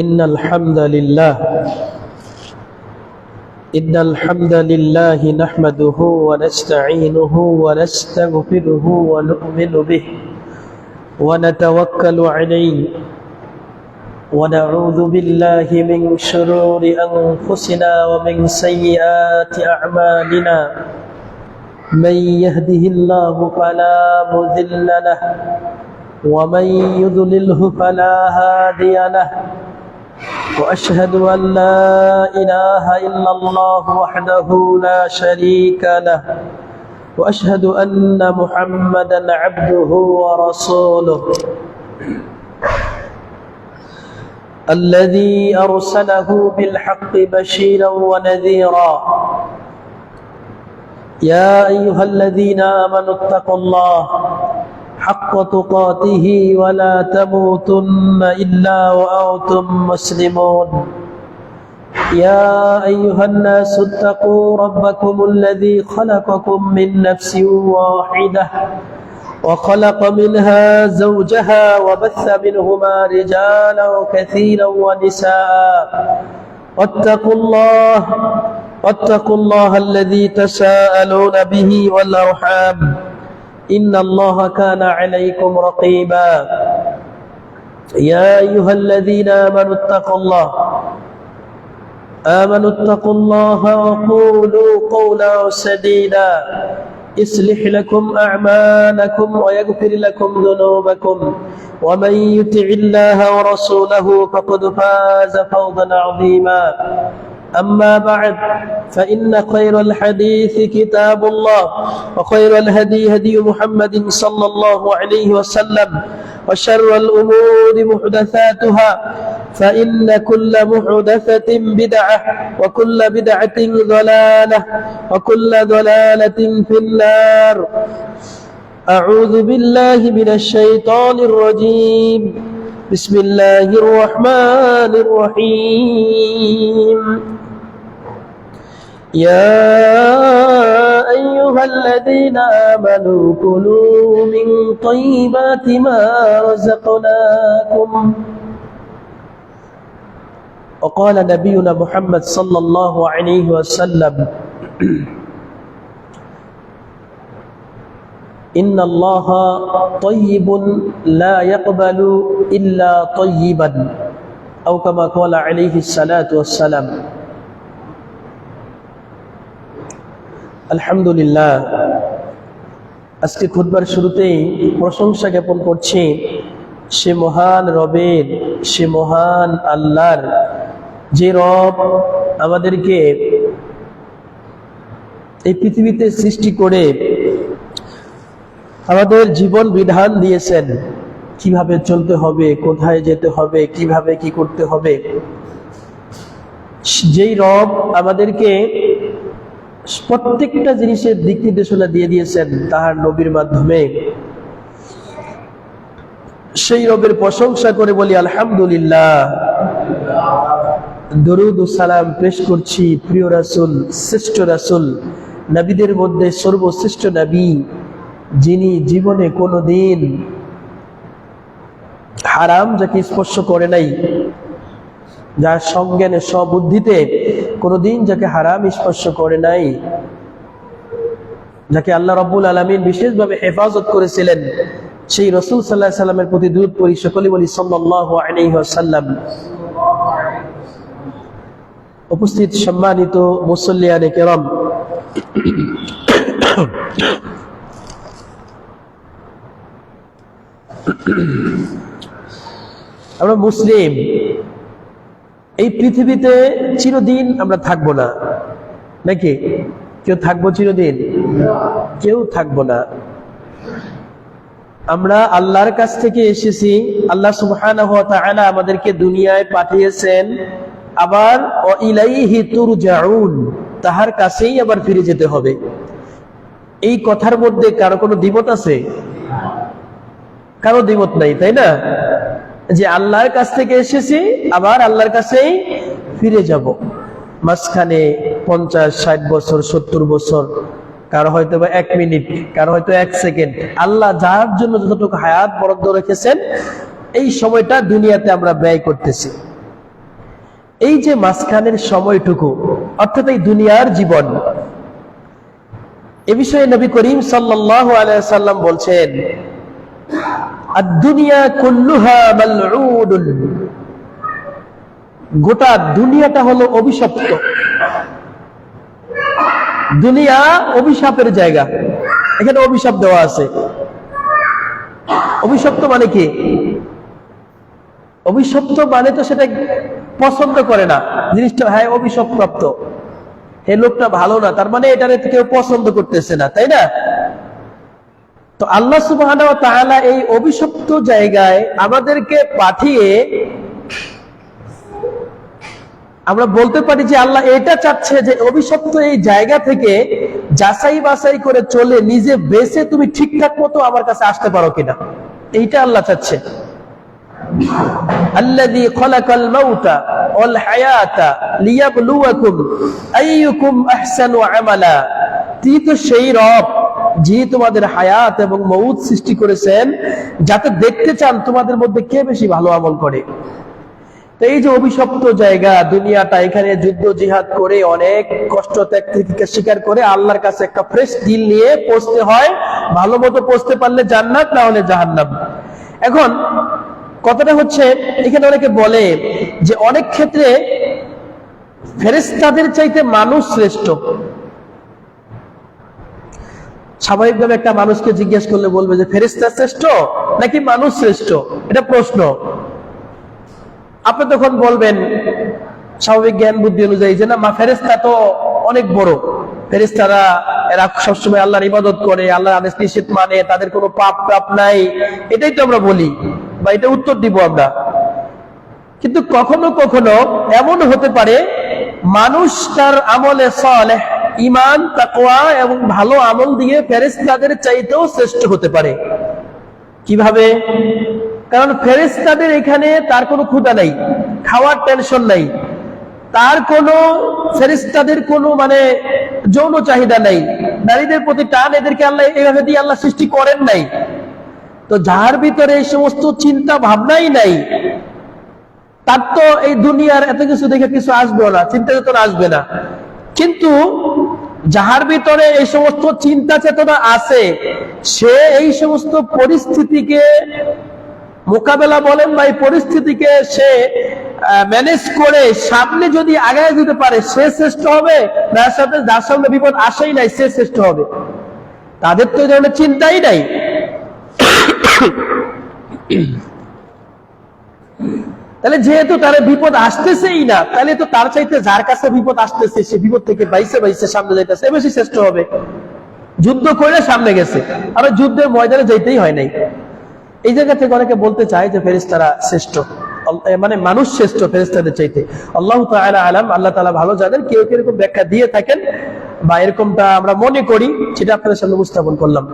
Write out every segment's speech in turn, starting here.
إن الحمد لله نحمده ونستعينه ونستغفره ونؤمن به ونتوكل عليه ونعوذ بالله من شرور أنفسنا ومن سيئات أعمالنا من يهده الله فلا مضل له ومن يضلله فلا هادي له وأشهد أن لا إله إلا الله وحده لا شريك له وأشهد أن محمدا عبده ورسوله الذي أرسله بالحق بشيرا ونذيرا يا أيها الذين آمنوا اتقوا الله حق تقاته ولا تموتن إلا وأنتم مسلمون يا أيها الناس اتقوا ربكم الذي خلقكم من نفس واحدة وخلق منها زوجها وبث منهما رجالا كثيرا ونساء واتقوا الله الذي تساءلون به والأرحام إن الله كان عليكم رقيبا يا أيها الذين آمنوا اتقوا الله وقولوا قولا سديدا يصلح لكم أعمالكم ويغفر لكم ذنوبكم ومن يطع الله ورسوله فقد فاز فوزا عظيما أما بعد فإن خير الحديث كتاب الله وخير الهدي هدي محمد صلى الله عليه وسلم وشر الأمور محدثاتها فإن كل محدثة بدعة وكل بدعة ضلالة وكل ضلالة في النار أعوذ بالله من الشيطان الرجيم بسم الله الرحمن الرحيم يا أيها الذين آمنوا كلوا من طيبات ما رزقناكم وقال نبينا محمد صلى الله عليه وسلم إن الله طيب لا يقبل إلا طيبا أو كما قال عليه الصلاة والسلام আলহামদুলিল্লাহ আজকে খুতবার শুরুতেই প্রশংসা জ্ঞাপন করছি সে মহান রবের, সে মহান আল্লাহর, যে রব আমাদেরকে এই পৃথিবীতে সৃষ্টি করে আমাদের জীবন বিধান দিয়েছেন, কিভাবে চলতে হবে, কোথায় যেতে হবে, কিভাবে কি করতে হবে। যেই রব আমাদেরকে প্রত্যেকটা জিনিসের দিক নির্দেশনা দিয়ে দিয়েছেন তাহার নবীর মাধ্যমে, সেই রবের প্রশংসা করে বলি আলহামদুলিল্লাহ। দরুদ ও সালাম পেশ করছি প্রিয় রাসূল, শ্রেষ্ঠ রাসূল, নবীদের মধ্যে সর্বশ্রেষ্ঠ নবী, যিনি জীবনে কোনোদিন হারাম যাকে স্পর্শ করে নাই, যার সজ্ঞানে সবুদ্ধিতে কোনোদিন যাকে হারাম স্পর্শ করে নাই, যাকে আল্লাহ রাব্বুল আলামিন বিশেষভাবে হেফাজত করেছিলেন, সেই রাসূল সাল্লাল্লাহু আলাইহি সাল্লামের প্রতি দুরূদ পড়ি, সকলে বলি সাল্লাল্লাহু আলাইহি ওয়াসাল্লাম। উপস্থিত সম্মানিত মুসল্লিয়ানে কেরাম, আমরা মুসলিম, এই পৃথিবীতে চিরদিন আমরা থাকবো না, নাকি? কেউ থাকবো চিরদিন? কেউ থাকবো না। আমরা আল্লাহর কাছ থেকে এসেছি, আল্লাহ সুবহানাহু ওয়া তাআলা আমাদেরকে দুনিয়ায় পাঠিয়েছেন, আবার ইলাইহি তুরজাউন, তাহার কাছেই আবার ফিরে যেতে হবে। এই কথার মধ্যে কারো কোনো দ্বিমত আছে? কারো দ্বিমত নাই, তাই না? যে আল্লাহর কাছ থেকে এসেছি, আবার আল্লাহর কাছেই ফিরে যাব। মাঝখানে 50-60 বছর, 70 বছর, কারো হয়তো বা 1 মিনিট, কারো হয়তো 1 সেকেন্ড, আল্লাহ যার জন্য যতটুকু হায়াত বরাদ্দ রেখেছেন এই সময়টা দুনিয়াতে আমরা ব্যয় করতেছি। এই যে মাঝখানের সময়টুকু, অর্থাৎ এই দুনিয়ার জীবন, এ বিষয়ে নবী করিম সাল্লাল্লাহু আলাইহি ওয়াসাল্লাম বলছেন, আদ-দুনিয়া কুল্লুহা মালউনুন, গোটা দুনিয়াটা হলো অভিশপ্ত। দুনিয়া অভিশাপের জায়গা, এখানে অভিশাপ দেওয়া আছে। অভিশপ্ত মানে কি? অভিশপ্ত মানে তো সেটা পছন্দ করে না জিনিসটা, হ্যাঁ অভিশাপ প্রাপ্ত, এই লোকটা ভালো না, তার মানে এটা কেউ পছন্দ করতেছে না, তাই না? তো আল্লাহ সুবহানাহু ওয়া তাআলা এই অভিশপ্ত জায়গায় আমাদেরকে পাঠিয়ে আমরা বলতে পারি যে আল্লাহ এটা চাচ্ছে যে অভিশপ্ত এই জায়গা থেকে যাচাই বাছাই করে চলে নিজে বেঁচে তুমি ঠিকঠাক মতো আমার কাছে আসতে পারো কিনা, এইটা আল্লাহ চাচ্ছে। আল্লাযী খালাকাল মাউতা ওয়াল হায়াতা লিয়াবলুয়াকুম আইয়ুকুম আহসানু আমালা, তিনি তো সেই রব যিনি তোমাদের হায়াত এবং মউত সৃষ্টি করেছেন যাতে দেখতে চান তোমাদের মধ্যে কে বেশি ভালো আমল করে। তো এই যে অভিশপ্ত জায়গা দুনিয়াটা, এখানে যুদ্ধ জিহাদ করে অনেক কষ্ট ত্যাগ থেকে স্বীকার করে আল্লাহর কাছে একটা ফ্রেশ দিল নিয়ে পৌঁছতে হয়। ভালো মতো পৌঁছতে পারলে জান্নাত, না হলে জাহান্নাম। এখন কথাটা হচ্ছে, এখানে অনেকে বলে যে অনেক ক্ষেত্রে ফেরেশতাদের চাইতে মানুষ শ্রেষ্ঠ। স্বাভাবিকভাবে একটা মানুষকে জিজ্ঞেস করলে বলবে যে ফেরেশতা শ্রেষ্ঠ নাকি মানুষ শ্রেষ্ঠ, এটা প্রশ্ন। আপনি তখন বলবেন স্বাভাবিক জ্ঞান বুদ্ধি অনুযায়ী যে না, ফেরেশতা তো অনেক বড়, ফেরেশতারা এরা সবসময় আল্লাহর ইবাদত করে, আল্লাহর আদেশ নিষেধ মানে, তাদের কোনো পাপ টাপ নাই, এটাই তো আমরা বলি বা এটা উত্তর দিব আমরা। কিন্তু কখনো কখনো এমন হতে পারে মানুষ তার আমলে সালেহ, ঈমান, তাকওয়া এবং ভালো আমল দিয়ে ফেরেশতাদের চাইতেও শ্রেষ্ঠ হতে পারে। কিভাবে? কারণ ফেরেশতাদের এখানে তার কোনো ক্ষুধা নাই, খাওয়ার টেনশন নাই, তার কোনো ফেরেশতাদের কোনো মানে যৌন চাহিদা নাই, নারীদের প্রতি টান এদেরকে আল্লাহ এইভাবে দিয়ে আল্লাহ সৃষ্টি করেন নাই। তো যার ভিতরে এই সমস্ত চিন্তা ভাবনাই নাই, তার তো এই দুনিয়ার এত কিছু দেখে কিছু আসবে না, চিন্তা চেতনা আসবে না। কিন্তু যাহার ভিতরে এই সমস্ত চিন্তা চেতনা আছে, সে এই সমস্ত পরিস্থিতিকে মোকাবেলা বলেন বা এই পরিস্থিতিকে সে ম্যানেজ করে সামনে যদি আগায় যেতে পারে, সে শ্রেষ্ঠ হবে। যার সামনে বিপদ আসেই নাই, সে শ্রেষ্ঠ হবে। তাদের তো এই ধরনের চিন্তাই নাই। তাহলে যেহেতু তার বিপদ আসতেছেই না, তাহলে তো তার চাইতে যার কাছে বিপদ আসতেছে, সে বিপদ থেকে বাইসে বাইসে সামনে যাইতেছে, বেশি শ্রেষ্ঠ হবে। যুদ্ধ করে সামনে গেছে, আর যুদ্ধের ময়দানে যাইতেই হয় নাই। এই জায়গা থেকে অনেকে বলতে চায় যে ফেরেশতারা শ্রেষ্ঠ, মানে মানুষ শ্রেষ্ঠ ফেরেশতাদের চাইতে। আল্লাহু তাআলা আলাম, আল্লাহ তাআলা ভালো জানেন। কেউ এরকম ব্যাখ্যা দিয়ে থাকেন বা এরকমটা আমরা মনে করি, সেটা আপনাদের সামনে উপস্থাপন করলাম।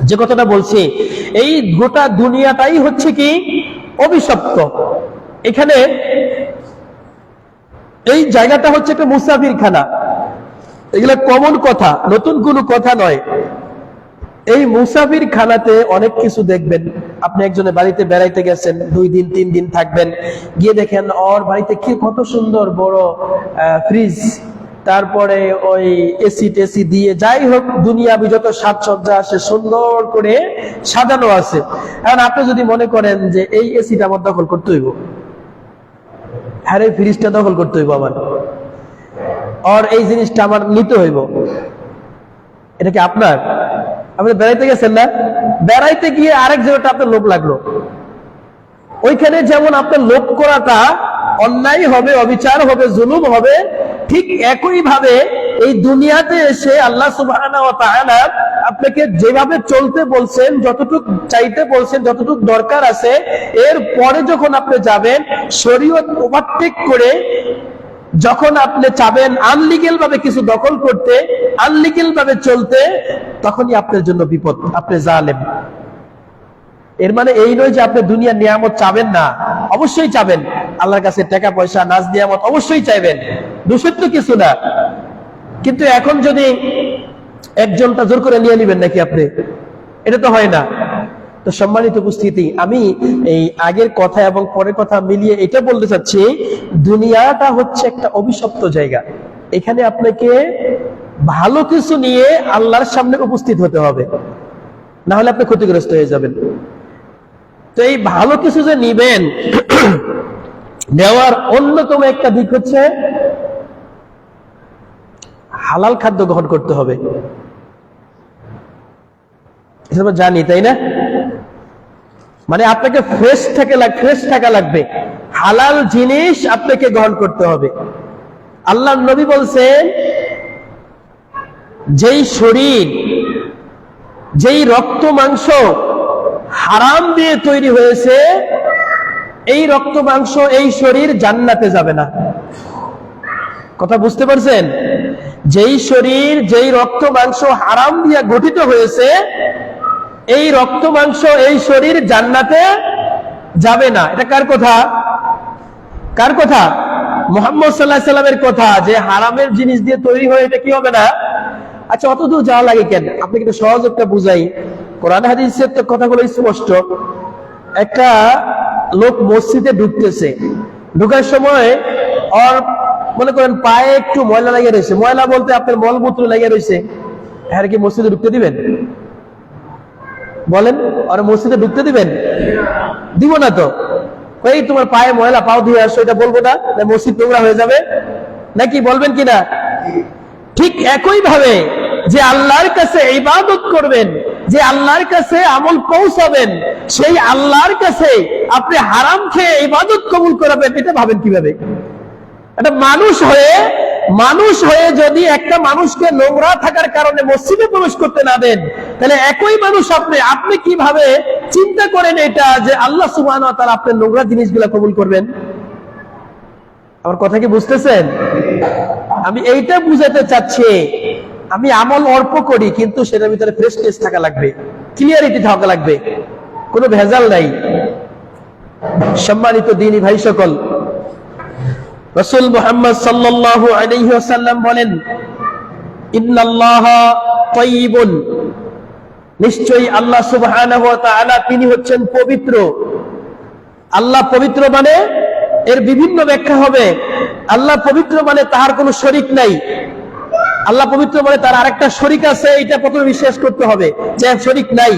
যে কথাটা বলছি, এই গোটা দুনিয়াটাই হচ্ছে কি অভিশপ্ত। এখানে এই জায়গাটা হচ্ছে একটা মুসাফির খানা। এগুলো কমন কথা, নতুন কোনো কথা নয়। এই মুসাফির খানাতে অনেক কিছু দেখবেন। আপনি একজনের বাড়িতে বেড়াইতে গেছেন, 2 দিন 3 দিন থাকবেন, গিয়ে দেখেন ওর বাড়িতে কি কত সুন্দর বড় ফ্রিজ, তারপরে ওই এসি টেসি দিয়ে, যাই হোক দুনিয়াবি যত সাজসজ্জা আছে সুন্দর করে সাজানো আছে। এখন আপনি যদি মনে করেন যে এই এসিটা আমার দখল করতে হইব, হ্যাঁ এই ফ্রিজটা দখল করতে হইব আমার, আর এই জিনিসটা আমার নিতে হইব, এটা কি আপনার? আপনি বেড়াইতে গেছেন না, বেড়াইতে গিয়ে আরেক জায়গাটা আপনার লোভ লাগলো, ওইখানে যেমন আপনার লোভ করাটা অন্যায় হবে, অবিচার হবে, জুলুম হবে, ঠিক একই ভাবে এই দুনিয়াতে এসে আল্লাহ সুবহানাহু ওয়া তাআলা আপনাকে যেভাবে চলতে বলছেন, যতটুকু চাইতে বলছেন, যতটুকু দরকার আছে, এর পরে যখন আপনি যাবেন শরীয়ত ওভারটেক করে, যখন আপনি চাবেন আনলিগেল ভাবে কিছু দখল করতে, আনলিগেল ভাবে চলতে, তখনই আপনার জন্য বিপদ, আপনি জালেম। এর মানে এই নয় যে আপনি দুনিয়ার নিয়ামত চাবেন না, অবশ্যই চাবেন। আল্লাহর কাছে টাকা পয়সা, নাজ নিয়ামত অবশ্যই চাইবেন, দোষের তো কিছু না। কিন্তু এখন যদি একজনটা জোর করে নিয়ে নেবেন নাকি আপনি, এটা তো হয় না। তো সম্মানিত উপস্থিতি, আমি এই আগের কথা এবং পরের কথা মিলিয়ে এটা বলতে চাচ্ছি, দুনিয়াটা হচ্ছে একটা অভিশপ্ত জায়গা। এখানে আপনাকে ভালো কিছু নিয়ে আল্লাহর সামনে উপস্থিত হতে হবে, না হলে আপনি ক্ষতিগ্রস্ত হয়ে যাবেন। তো এই ভালো কিছু যে নিবেন, নেওয়ার অন্যতম একটা দিক হচ্ছে হালাল খাদ্য গ্রহণ করতে হবে। এটা জানি, তাই না? মানে আপনাকে ফ্রেশ থাকা লাগবে, হালাল জিনিস আপনাকে গ্রহণ করতে হবে। আল্লাহ নবী বলছেন, যেই শরীর, যেই রক্ত মাংস হারাম দিয়ে তৈরি হয়েছে, এই রক্ত মাংস, এই শরীর জান্নাতে যাবে না। কথা বুঝতে পারছেন? যেই শরীর, যেই রক্ত মাংস হারাম দিয়ে গঠিত হয়েছে, এই রক্ত মাংস, এই শরীর জান্নাতে যাবে না। এটা কার কথা? কার কথা? মুহাম্মদ সাল্লাল্লাহু আলাইহি সাল্লামের কথা, যে হারামের জিনিস দিয়ে তৈরি হয়ে এটা কি হবে না। আচ্ছা, অত দূর যাওয়া লাগে কেন? আপনি কিন্তু সহজ একটা বুঝাই। কোরআন হাদিসের তো কথাগুলো স্পষ্ট। একটা লোক মসজিদে ঢুকতেছে, ঢুকার সময় ওর মনে করেন পায়ে একটু ময়লা লেগে রয়েছে। ময়লা বলতে আপনার মলমূত্র লেগে রয়েছে, হ্যাঁ কি মসজিদে ঢুকতে দিবেন? বলেন, আর মসজিদে ঢুকতে দিবেন? দিব না তো। এই তোমার পায়ে ময়লা, পাও ধুয়ে আসো, এটা বলবো না? মসজিদ নোংরা হয়ে যাবে নাকি? বলবেন কিনা? ঠিক একই ভাবে যে আল্লাহর কাছে ইবাদত করবেন, যে আল্লাহর কাছে আমল পৌঁছাবেন, সেই আল্লাহর কাছে আপনি হারাম খেয়ে ইবাদত কবুল করাবেন, এটা ভাবেন কিভাবে? একটা মানুষ হয়ে যদি একটা মানুষকে নোংরা থাকার কারণে মসজিদে প্রবেশ করতে না দেন, তাহলে একই মানুষ আপনি কিভাবে চিন্তা করেন এটা যে আল্লাহ সুবহানাহু ওয়া তাআলা আপনার নোংরা জিনিসগুলো কবুল করবেন? আমার কথা কি বুঝতেছেন? আমি এইটা বুঝাতে চাচ্ছি, আমি আমল অল্প করি, কিন্তু সেটার ভিতরে ফ্রেশনেস থাকা লাগবে, ক্লিয়ারিটি থাকা লাগবে, কোনো ভেজাল নাই। সম্মানিত দ্বীনী ভাই সকল, রাসূল মুহাম্মদ সাল্লাল্লাহু আলাইহি ওয়াসাল্লাম বলেন, ইন্নাল্লাহা তাইয়িবুন, নিশ্চয়ই আল্লাহ সুবহানাহু ওয়া তাআলা তিনি হচ্ছেন পবিত্র। আল্লাহ পবিত্র মানে এর বিভিন্ন ব্যাখ্যা হবে। আল্লাহ পবিত্র মানে তার কোনো শরীক নাই। আল্লাহ পবিত্র মানে তার আরেকটা শরীক আছে, এটা প্রথমে বিশ্বাস করতে হবে যে শরীক নাই।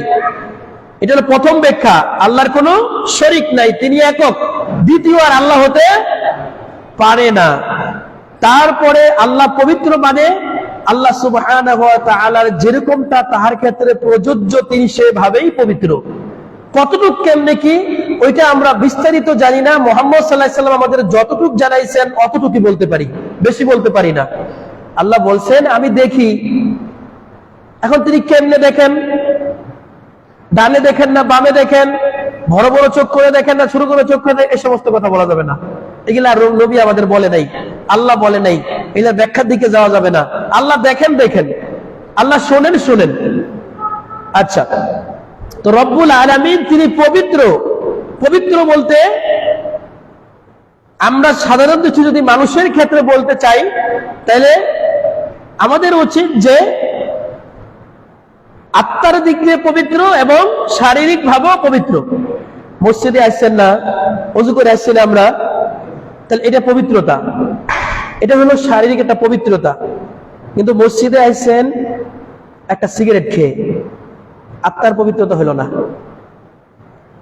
এটা হলো প্রথম ব্যাখ্যা, আল্লাহর কোনো শরীক নাই, তিনি একক, দ্বিতীয় আর আল্লাহ হতে পারে না। তারপরে আল্লাহ পবিত্র মানে আল্লাহ সুবহানাহু ওয়া তাআলার যেরকমটা তাহার ক্ষেত্রে প্রযোজ্য, তিনি সেভাবেই পবিত্র। কতটুক কেমনে কি ওইটা আমরা বিস্তারিত জানি না। মুহাম্মদ সাল্লাল্লাহু আলাইহি সাল্লাম আমাদের যতটুক জানাইছেন অতটুকুই বলতে পারি, বেশি বলতে পারি না। আল্লাহ বলছেন আমি দেখি। এখন তিনি কেমনে দেখেন? ডানে দেখেন না বামে দেখেন? বড় বড় চোখ করে দেখেন না ছোট করে চোখ করে দেখেন? এই সমস্ত কথা বলা যাবে না। এগুলা নবী আমাদের বলে নাই, আল্লাহ বলে নাই, এগুলা ব্যাখ্যার দিকে যাওয়া যাবে না। আল্লাহ দেখেন, আল্লাহ শোনেন। আচ্ছা, তো রব্বুল আলামিন তিনি পবিত্র। পবিত্র বলতে আমরা সাধারণত যদি মানুষের ক্ষেত্রে বলতে চাই, তাহলে আমাদের উচিত যে আত্মার দিক দিয়ে পবিত্র এবং শারীরিক ভাবেও পবিত্র। মসজিদে আসছেন না, ওযু করে আসছেন আমরা, তাহলে এটা পবিত্রতা, এটা হলো শারীরিক একটা পবিত্রতা। কিন্তু মসজিদে আসছেন একটা সিগারেট খেয়ে, আত্মার পবিত্রতা হলো না।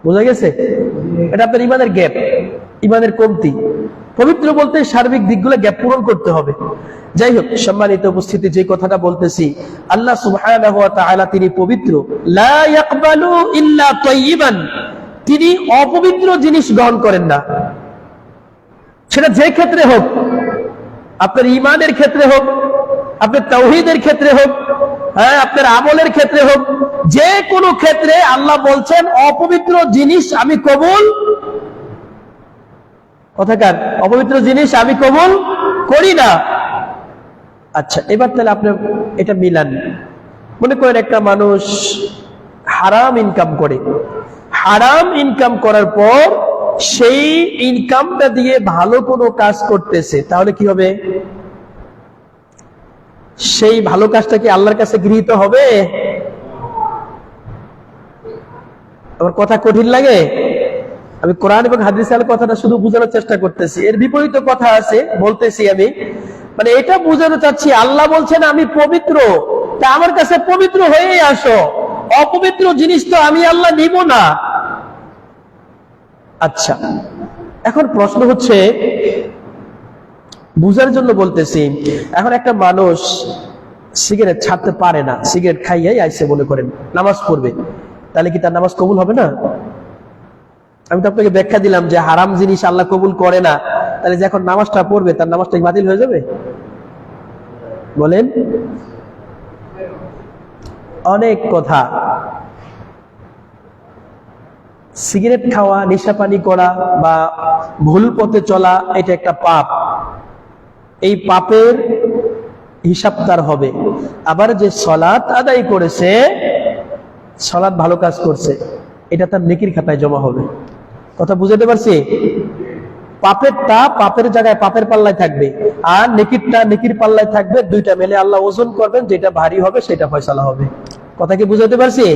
বোঝা গেছে? এটা আপনার ইমানের গ্যাপ, ইমানের কমতি। পবিত্র বলতে সার্বিক দিকগুলো গ্যাপ পূরণ করতে হবে। যাই হোক, সম্মানিত উপস্থিতি, যে কথাটা বলতেছি, আল্লাহ সুবহানাহু ওয়া তাআলা তিনি পবিত্র। লা ইয়াকবালু ইল্লা তাইয়িবান, তিনি অপবিত্র জিনিস গ্রহণ করেন না। সেটা যে ক্ষেত্রে হোক, আপনার ইমানের ক্ষেত্রে হোক, আপনার তাওহীদের ক্ষেত্রে হোক, হ্যাঁ, আপনার আমলের ক্ষেত্রে হোক, যে কোনো ক্ষেত্রে আল্লাহ বলছেন অপবিত্র জিনিস আমি কবুল, কথাকার, অপবিত্র জিনিস আমি কবুল করি না। আচ্ছা, এবার তাহলে আপনি এটা মিলান। মনে করেন একটা মানুষ হারাম ইনকাম করে, হারাম ইনকাম করার পর সেই ইনকামটা দিয়ে ভালো কোনো কাজ করতেছে, তাহলে কি হবে? সেই ভালো কাজটা কি আল্লাহর কাছে গৃহীত হবে? আমার কথা কঠিন লাগে? আমি কোরআন এবং হাদিসের কথাটা শুধু বোঝানোর চেষ্টা করতেছি, এর বিপরীত কথা আছে বলতেছি আমি। মানে এটা বোঝানো চাচ্ছি, আল্লাহ বলছেন আমি পবিত্র, তা আমার কাছে পবিত্র হয়েই আসো, অপবিত্র জিনিস তো আমি আল্লাহ নিব না। আচ্ছা, এখন প্রশ্ন হচ্ছে, বুঝার জন্য বলতেছি, এখন একটা মানুষ সিগারেট ছাড়তে পারে না, সিগারেট খাইয়াই আইসে মনে করেন নামাজ পড়বে, তাহলে কি তার নামাজ কবুল হবে না? আমি তো আপনাকে ব্যাখ্যা দিলাম যে হারাম জিনিস আল্লাহ কবুল করে না, তাহলে যে এখন নামাজটা পড়বে তার নামাজটা বাতিল হয়ে যাবে? বলেন। অনেক কথা। সিগারেট খাওয়া, নেশাপানি করা বা ভুল পথে চলা, এটা একটা পাপ। এই পাপের হিসাব তার হবে। আবার যে সালাত আদায় করেছে, সালাত ভালো কাজ করছে, এটা তার নেকির খাতায় জমা হবে। কথা বুঝাতে পারছি? পাপেরটা পাপের জায়গায় পাপের পাল্লায় থাকবে, আর নেকিরটা নেকির পাল্লায় থাকবে। দুইটা মেলে আল্লাহ ওজন করবেন, যেটা ভারী হবে সেটা ফয়সালা হবে। কথা কি বুঝাতে পারছি?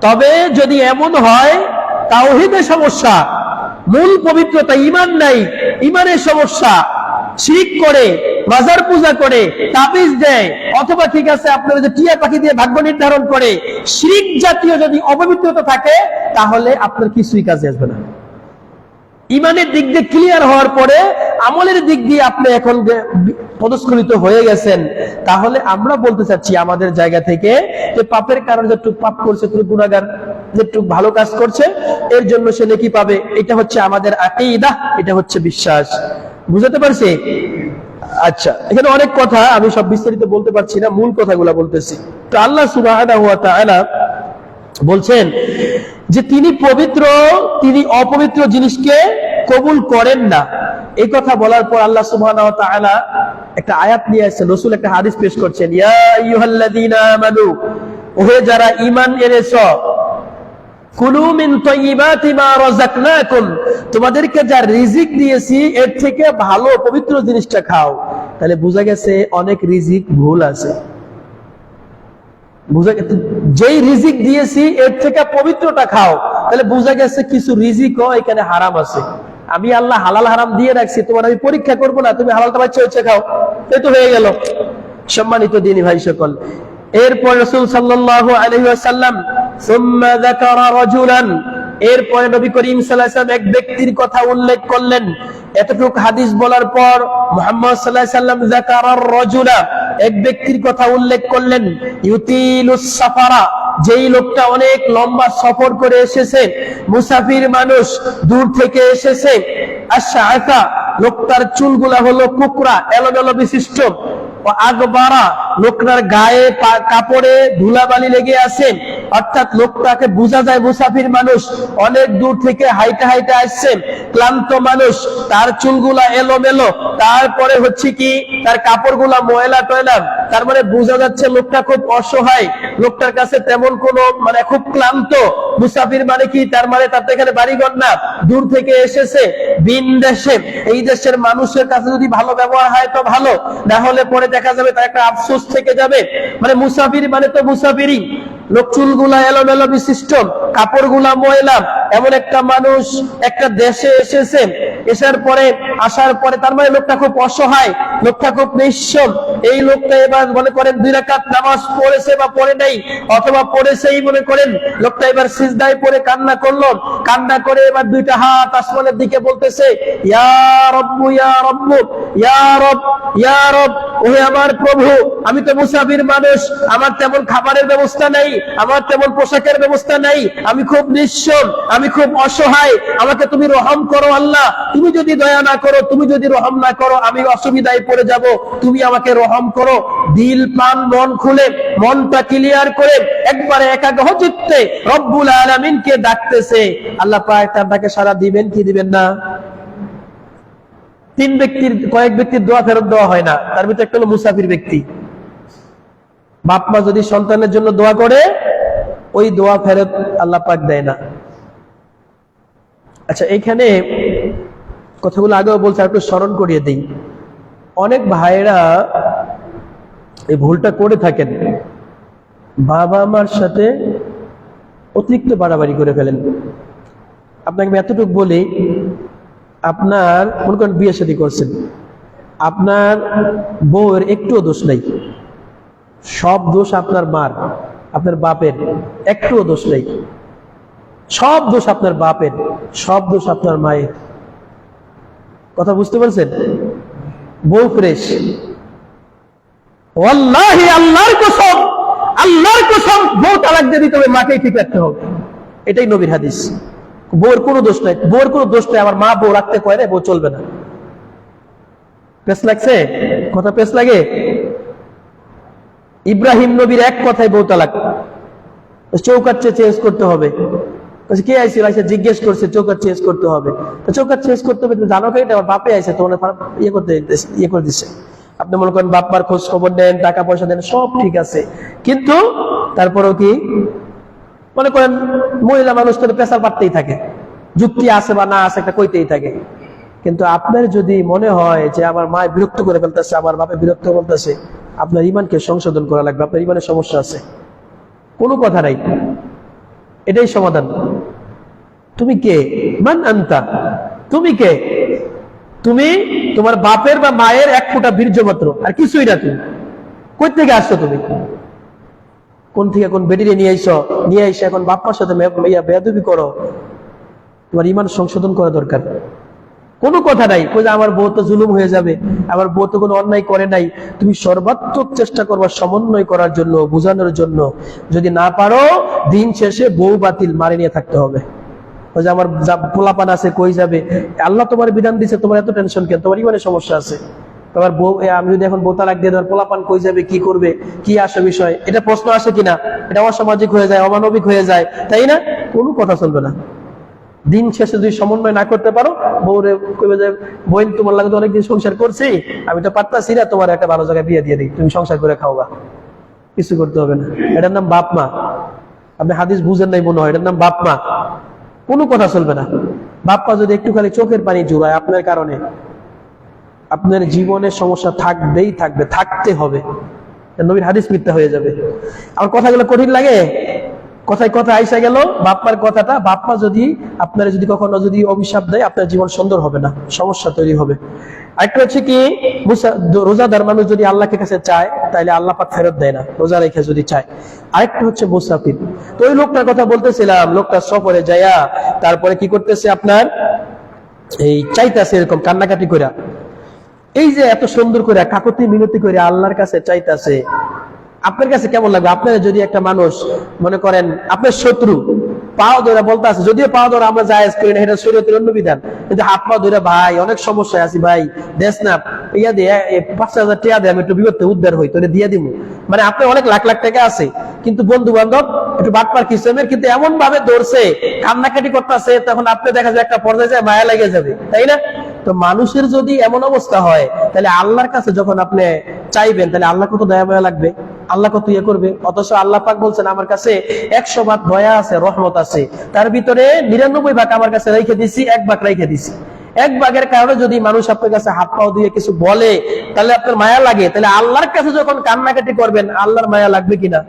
তবে যদি এমন হয় তাওহীদের সমস্যা, মূল পবিত্রতা, ঈমান নাই, ঈমানের সমস্যা, শিরক করে, মাজার পূজা করে, তাবিজ দেয়, অথবা ঠিক আছে আপনারা যে টিয়া পাখি দিয়ে ভাগ্য নির্ধারণ করে, শিরক জাতীয় যদি অপবিত্রতা থাকে, তাহলে আপনার কিছুই কাজে আসবে না। ঈমানের দিক দিয়ে ক্লিয়ার হওয়ার পরে আমলের দিক দিয়ে আপনি এখন পদস্খলিত হয়ে গেছেন, তাহলে আমরা বলতে চাচ্ছি আমাদের জায়গা থেকে যে পাপের কারণে যেটুকু পাপ করছে, গুনাহগার যেটুকু ভালো কাজ করছে, এর জন্য সে নেকি পাবে। এটা হচ্ছে আমাদের আকীদা, এটা হচ্ছে বিশ্বাস। বুঝতে পারছি? আচ্ছা, এখানে অনেক কথা, আমি সব বিস্তারিত বলতে পারছি না, মূল কথাগুলো বলতেছি। তো আল্লাহ সুবহানাহু ওয়া তাআলা বলছেন যে তিনি পবিত্র, তিনি অপবিত্র জিনিসকে কবুল করেন না। এই কথা বলার পর আল্লাহ সুবহানাহু ওয়া তাআলা একটা আয়াত নিয়ে আসছেন, রাসূল একটা হাদিস পেশ করছেন, ইয়া আইয়ুহাল্লাযীনা আমানু, ওহে যারা ঈমান এনেছো, কুলু মিন তাইয়্যিবাতি মা রাযাকনাকুম, তোমাদেরকে যা রিজিক দিয়েছি এর থেকে ভালো পবিত্র জিনিসটা খাও। তাহলে বোঝা গেছে অনেক রিজিক ভুল আছে। বুঝা গেছে যেই রিজিক দিয়েছি এর থেকে পবিত্রটা খাও, তাহলে বুঝা গেছে কিছু রিজিকও এখানে হারাম আছে। আমি আল্লাহ হালাল হারাম দিয়ে রাখছি, তোমার আমি পরীক্ষা করবো না, তুমি হালালটা বাচ্চা হচ্ছে খাও, এই তো হয়ে গেল। সম্মানিত দিনী ভাই সকল, এরপর রাসূল সাল্লাল্লাহু আলাইহি ওয়াসাল্লাম সুম্মা যাকারা রাজুলান, এরপরে নবী করিম সাল্লাল্লাহু আলাইহি ওয়াসাল্লাম এক ব্যক্তির কথা উল্লেখ করলেন। এতটুক হাদিস বলার পর মুহাম্মদ সাল্লাল্লাহু আলাইহি ওয়াসাল্লাম যাকারা রাজুলা, এক ব্যক্তির কথা উল্লেখ করলেন, ইউতিলুস সাফারা, যেই লোকটা অনেক লম্বা সফর করে এসেছে, মুসাফির মানুষ, দূর থেকে এসেছে। আশআতা, লোকটার চুলগুলা হলো কুকরা, এলোমেলো বিশিষ্ট। ও আগবারা, লোকটার গায়ে কাপড়ে ধুলাবালি লেগে আছে, অর্থাৎ লোকটাকে বোঝা যায় মুসাফির মানুষ, অনেক দূর থেকে হাইটা হাইটা আসছে, ক্লান্ত মানুষ, তার চুলগুলা এলোমেলো, তারপরে হচ্ছে কি তার কাপড়গুলা ময়লা টয়লা, তার মানে বোঝা যাচ্ছে লোকটা খুব অসহায়, লোকটার কাছে তেমন কোনো মানে খুব ক্লান্ত। মুসাফির মানে কি, তার মানে তার তো এখানে বাড়িঘর না, দূর থেকে এসেছে ভিন দেশে। এই দেশের মানুষের কাছে যদি ভালো ব্যবহার হয় তো ভালো, না হলে পরে দেখা যাবে তার একটা আফসোস থেকে যাবে। মানে মুসাফির মানে তো মুসাফিরই, লোক চুলগুলা এলোমেলো বিশিষ্ট, কাপড়গুলা ময়লা, এমন একটা মানুষ একটা দেশে এসেছে। আসার পরে তার মানে লোকটা খুব অসহায়, লোকটা খুব নিঃস্ব। এই লোকটা এবার মনে করেন 2 রাকাত নামাজ পড়েছে বা পড়ে নাই, অথবা পড়েছেই মনে করেন, লোকটা এবার সিজদায় পড়ে কান্না করলো, কান্না করে এবার 2টা হাত আসমানের দিকে বলতেছে, ইয়া রব্বু ইয়া রব্বু, ইয়া রব ইয়া রব, ওহে আমার প্রভু, আমি তো মুসাফির মানুষ, আমার তেমন খাবারের ব্যবস্থা নাই, আমার তেমন পোশাকের ব্যবস্থা নাই, আমি খুব নিঃস্ব, আমি খুব অসহায়, আমাকে তুমি রহম করো আল্লাহ, তুমি যদি দয়া না করো, তুমি যদি রহম না করো, আমি অসুবিধায় পড়ে যাব, তুমি আমাকে রহম করো। দিল প্রাণ মন খুলে, মনটা ক্লিয়ার করে একবারে একাগ্র চিত্তে রব্বুল আলামিনকে ডাকতেছে। আল্লাহ পাক তার ডাকে সাড়া দিবেন কি দিবেন না? কয়েক ব্যক্তির দোয়া ফেরত দেওয়া হয় না, তার ভিতরে একটা হলো মুসাফির ব্যক্তি। বাপ মা যদি সন্তানের জন্য দোয়া করে, ওই দোয়া ফেরত আল্লাহ পাক দেয় না। আচ্ছা, এইখানে কথাগুলো আগেও বলছে, একটু স্মরণ করিয়ে দিই। অনেক ভাইয়েরা এই ভুলটা করে থাকেন, বাবা মার সাথে অতিরিক্ত বাড়াবাড়ি করে ফেলেন। আপনাকে আমি এতটুকু বলি, আপনার মনে করেন বিয়ে শাদী করছেন, আপনার বউয়ের একটুও দোষ নাই, সব দোষ আপনার মার, আপনার বাপের, একটুও দোষ নেই। সব দোষ আপনার বাপের, সব দোষ আপনার মায়ের। কথা বুঝতে পারছেন? বউ ফ্রেশ, ওয়াল্লাহি আল্লাহর কসম, আল্লাহর কসম, বউ তালাক দিয়ে দিতে হবে, মাকেই ঠিক রাখতে হবে। এটাই নবীর হাদিস। বউর কোনো দোষ নাই, বউর কোনো দোষ নাই। আমার মা বউ রাখতে কয় না, বউ চলবে না। পেশ লাগছে? কথা পেশ লাগে? ইব্রাহিম নবীর এক কথায় বউ তালাক, চৌকাট চেঞ্জ করতে হবে। কে আইসি আইসা জিজ্ঞেস করছে চৌকাট চেঞ্জ করতে হবে, চৌকাট চেঞ্জ করতে হবে, তুমি জানো কি এটা? আমার বাপে আইসে তোমার ইয়ে করে দিচ্ছে। আপনি মনে করেন বাপ্পার খোঁজ খবর দেন, টাকা পয়সা দেন, সব ঠিক আছে, কিন্তু তারপরেও কি মনে করেন মহিলা মানুষ তো পেশার পারতেই থাকে, যুক্তি আছে বা না আছে একটা কইতেই থাকে। কিন্তু আপনার যদি মনে হয় যে আমার মা বিরক্ত করে ফেলতেছে, আমার বাপে বিরক্ত বলতেছে, আপনার ইমানকে সংশোধন করা লাগবে। আপনার ইমানের সমস্যা আছে, কোনো কথা নাই, এটাই সমাধান। তুমি কে? মান আনতা? তুমি কে? তুমি তোমার বাপের বা মায়ের এক ফোঁটা বীর্য মাত্র, আর কিছুই না। তুমি কই থেকে আসছো? তুমি কোন থেকে কোন বেডিরে নিয়ে আইছো? নিয়ে আইসো এখন বাপ্পার সাথে বেয়াদবি করো। তোমার ইমান সংশোধন করা দরকার। কোনো কথা নাই যে আমার বউ তো জুলুম হয়ে যাবে, আমার বউ তো কোনো অন্যায় করে নাই। তুমি সর্বাত্মক চেষ্টা করবা সমন্বয় করার জন্য, বোঝানোর জন্য। যদি না পারো, দিন শেষে বউ বাতিল, মারে নিয়ে থাকতে হবে। ওই যে আমার পোলাপান আছে কই যাবে? আল্লাহ তোমার বিধান দিচ্ছে, তোমার এত টেনশন কেন? তোমার ইমানে সমস্যা আছে। তোমার বউ, আমি যদি এখন বউ তালাক দিয়ে দেওয়ার, পোলাপান কই যাবে, কি করবে, কি আসে বিষয়, এটা প্রশ্ন আসে কিনা? এটা অসামাজিক হয়ে যায়, অমানবিক হয়ে যায়, তাই না? কোনো কথা চলবে না। দিন শেষে যদি সমন্বয় না করতে পারো, বউরে কইবে যে বোন তোমার লাগে তো অনেকদিন সংসার করছি, আমি তো পারতাছি না, তোমার একটা ভালো জায়গায় বিয়ে দিয়ে দিই, তুমি সংসার করে খাওয়া। কিছু করতে হবে না। এটার নাম বাপ মা। আপনি হাদিস বুঝেন নাই মনে হয়, এটার নাম বাপ মা। কোনো কথা চলবে না। বাপ মা যদি একটু খালি চোখের পানি জুড়ায় আপনার কারণে, আপনার জীবনের সমস্যা থাকবেই থাকবে, থাকতে হবে। নবীর হাদিস মিথ্যা হয়ে যাবে। আমার কথাগুলো কঠিন লাগে? কথায় কথা আইসা গেল বাপ্পার কথাটা। বাপ্পা যদি আপনার যদি কখনো যদি অভিশাপ দেয়, আপনার জীবন সুন্দর হবে না, সমস্যা তৈরি হবে। আরেকটা হচ্ছে কি, রোজাদার মানুষ যদি আল্লাহকে কাছে চায়, তাহলে আল্লাহ পাক ফেরত দেয় না, রোজা রেখে যদি চায়। আরেকটা হচ্ছে মুসাফির। তো ওই লোকটার কথা বলতেছিলাম, লোকটা সফরে যায়া তারপরে কি করতেছে, আপনার এই চাইতেছে এরকম কান্নাকাটি করে, এই যে এত সুন্দর করে কাকতি মিনতি করে আল্লাহর কাছে চাইতেছে। আপনার কাছে কেমন লাগবে? আপনার যদি একটা মানুষ মনে করেন আপনার শত্রু, পাও ধরে বলতে আছে, যদিও পাও ধরে আমরা জায়েজ করি না, এটা শরীয়তের অন্য বিধান, কিন্তু হাত পা ধরে, ভাই অনেক সমস্যায় আছি ভাই, দেশ না ইয়া দিয়ে ৫,০০০ টাকা দিয়ে আমি একটু বিপদে উদ্ধার হই, তোরে দিয়ে দিব। মানে আপনার অনেক লাখ লাখ টাকা আছে, কিন্তু বন্ধু বান্ধব একটু বাটপার কিসেমের, কিন্তু এমন ভাবে ধরছে, কান্নাকাটি করতেছে, তখন আপনি দেখা যায় একটা পর্যায়ে যায় মায়া লেগে যাবে, তাই না? তো মানুষের যদি এমন অবস্থা হয়, তাহলে আল্লাহর কাছে যখন আপনি চাইবেন, তাহলে আল্লাহ কত দয়া মায়া লাগবে, আল্লাহ কত ইয়ে করবে। অথচ আল্লাহ পাক বলছেন আমার কাছে 100 ভাগ দয়া আছে, রহমত আছে, তার ভিতরে 99 ভাগ আমার কাছে রেখে দিছি, 1 ভাগ রেখে দিছি। 1 ভাগের কারণে যদি মানুষ আপনার কাছে হাত পাও দিয়ে কিছু বলে, তাহলে আপনার মায়া লাগে। তাহলে আল্লাহর কাছে যখন কান্নাকাটি করবেন, আল্লাহর মায়া লাগবে কিনা?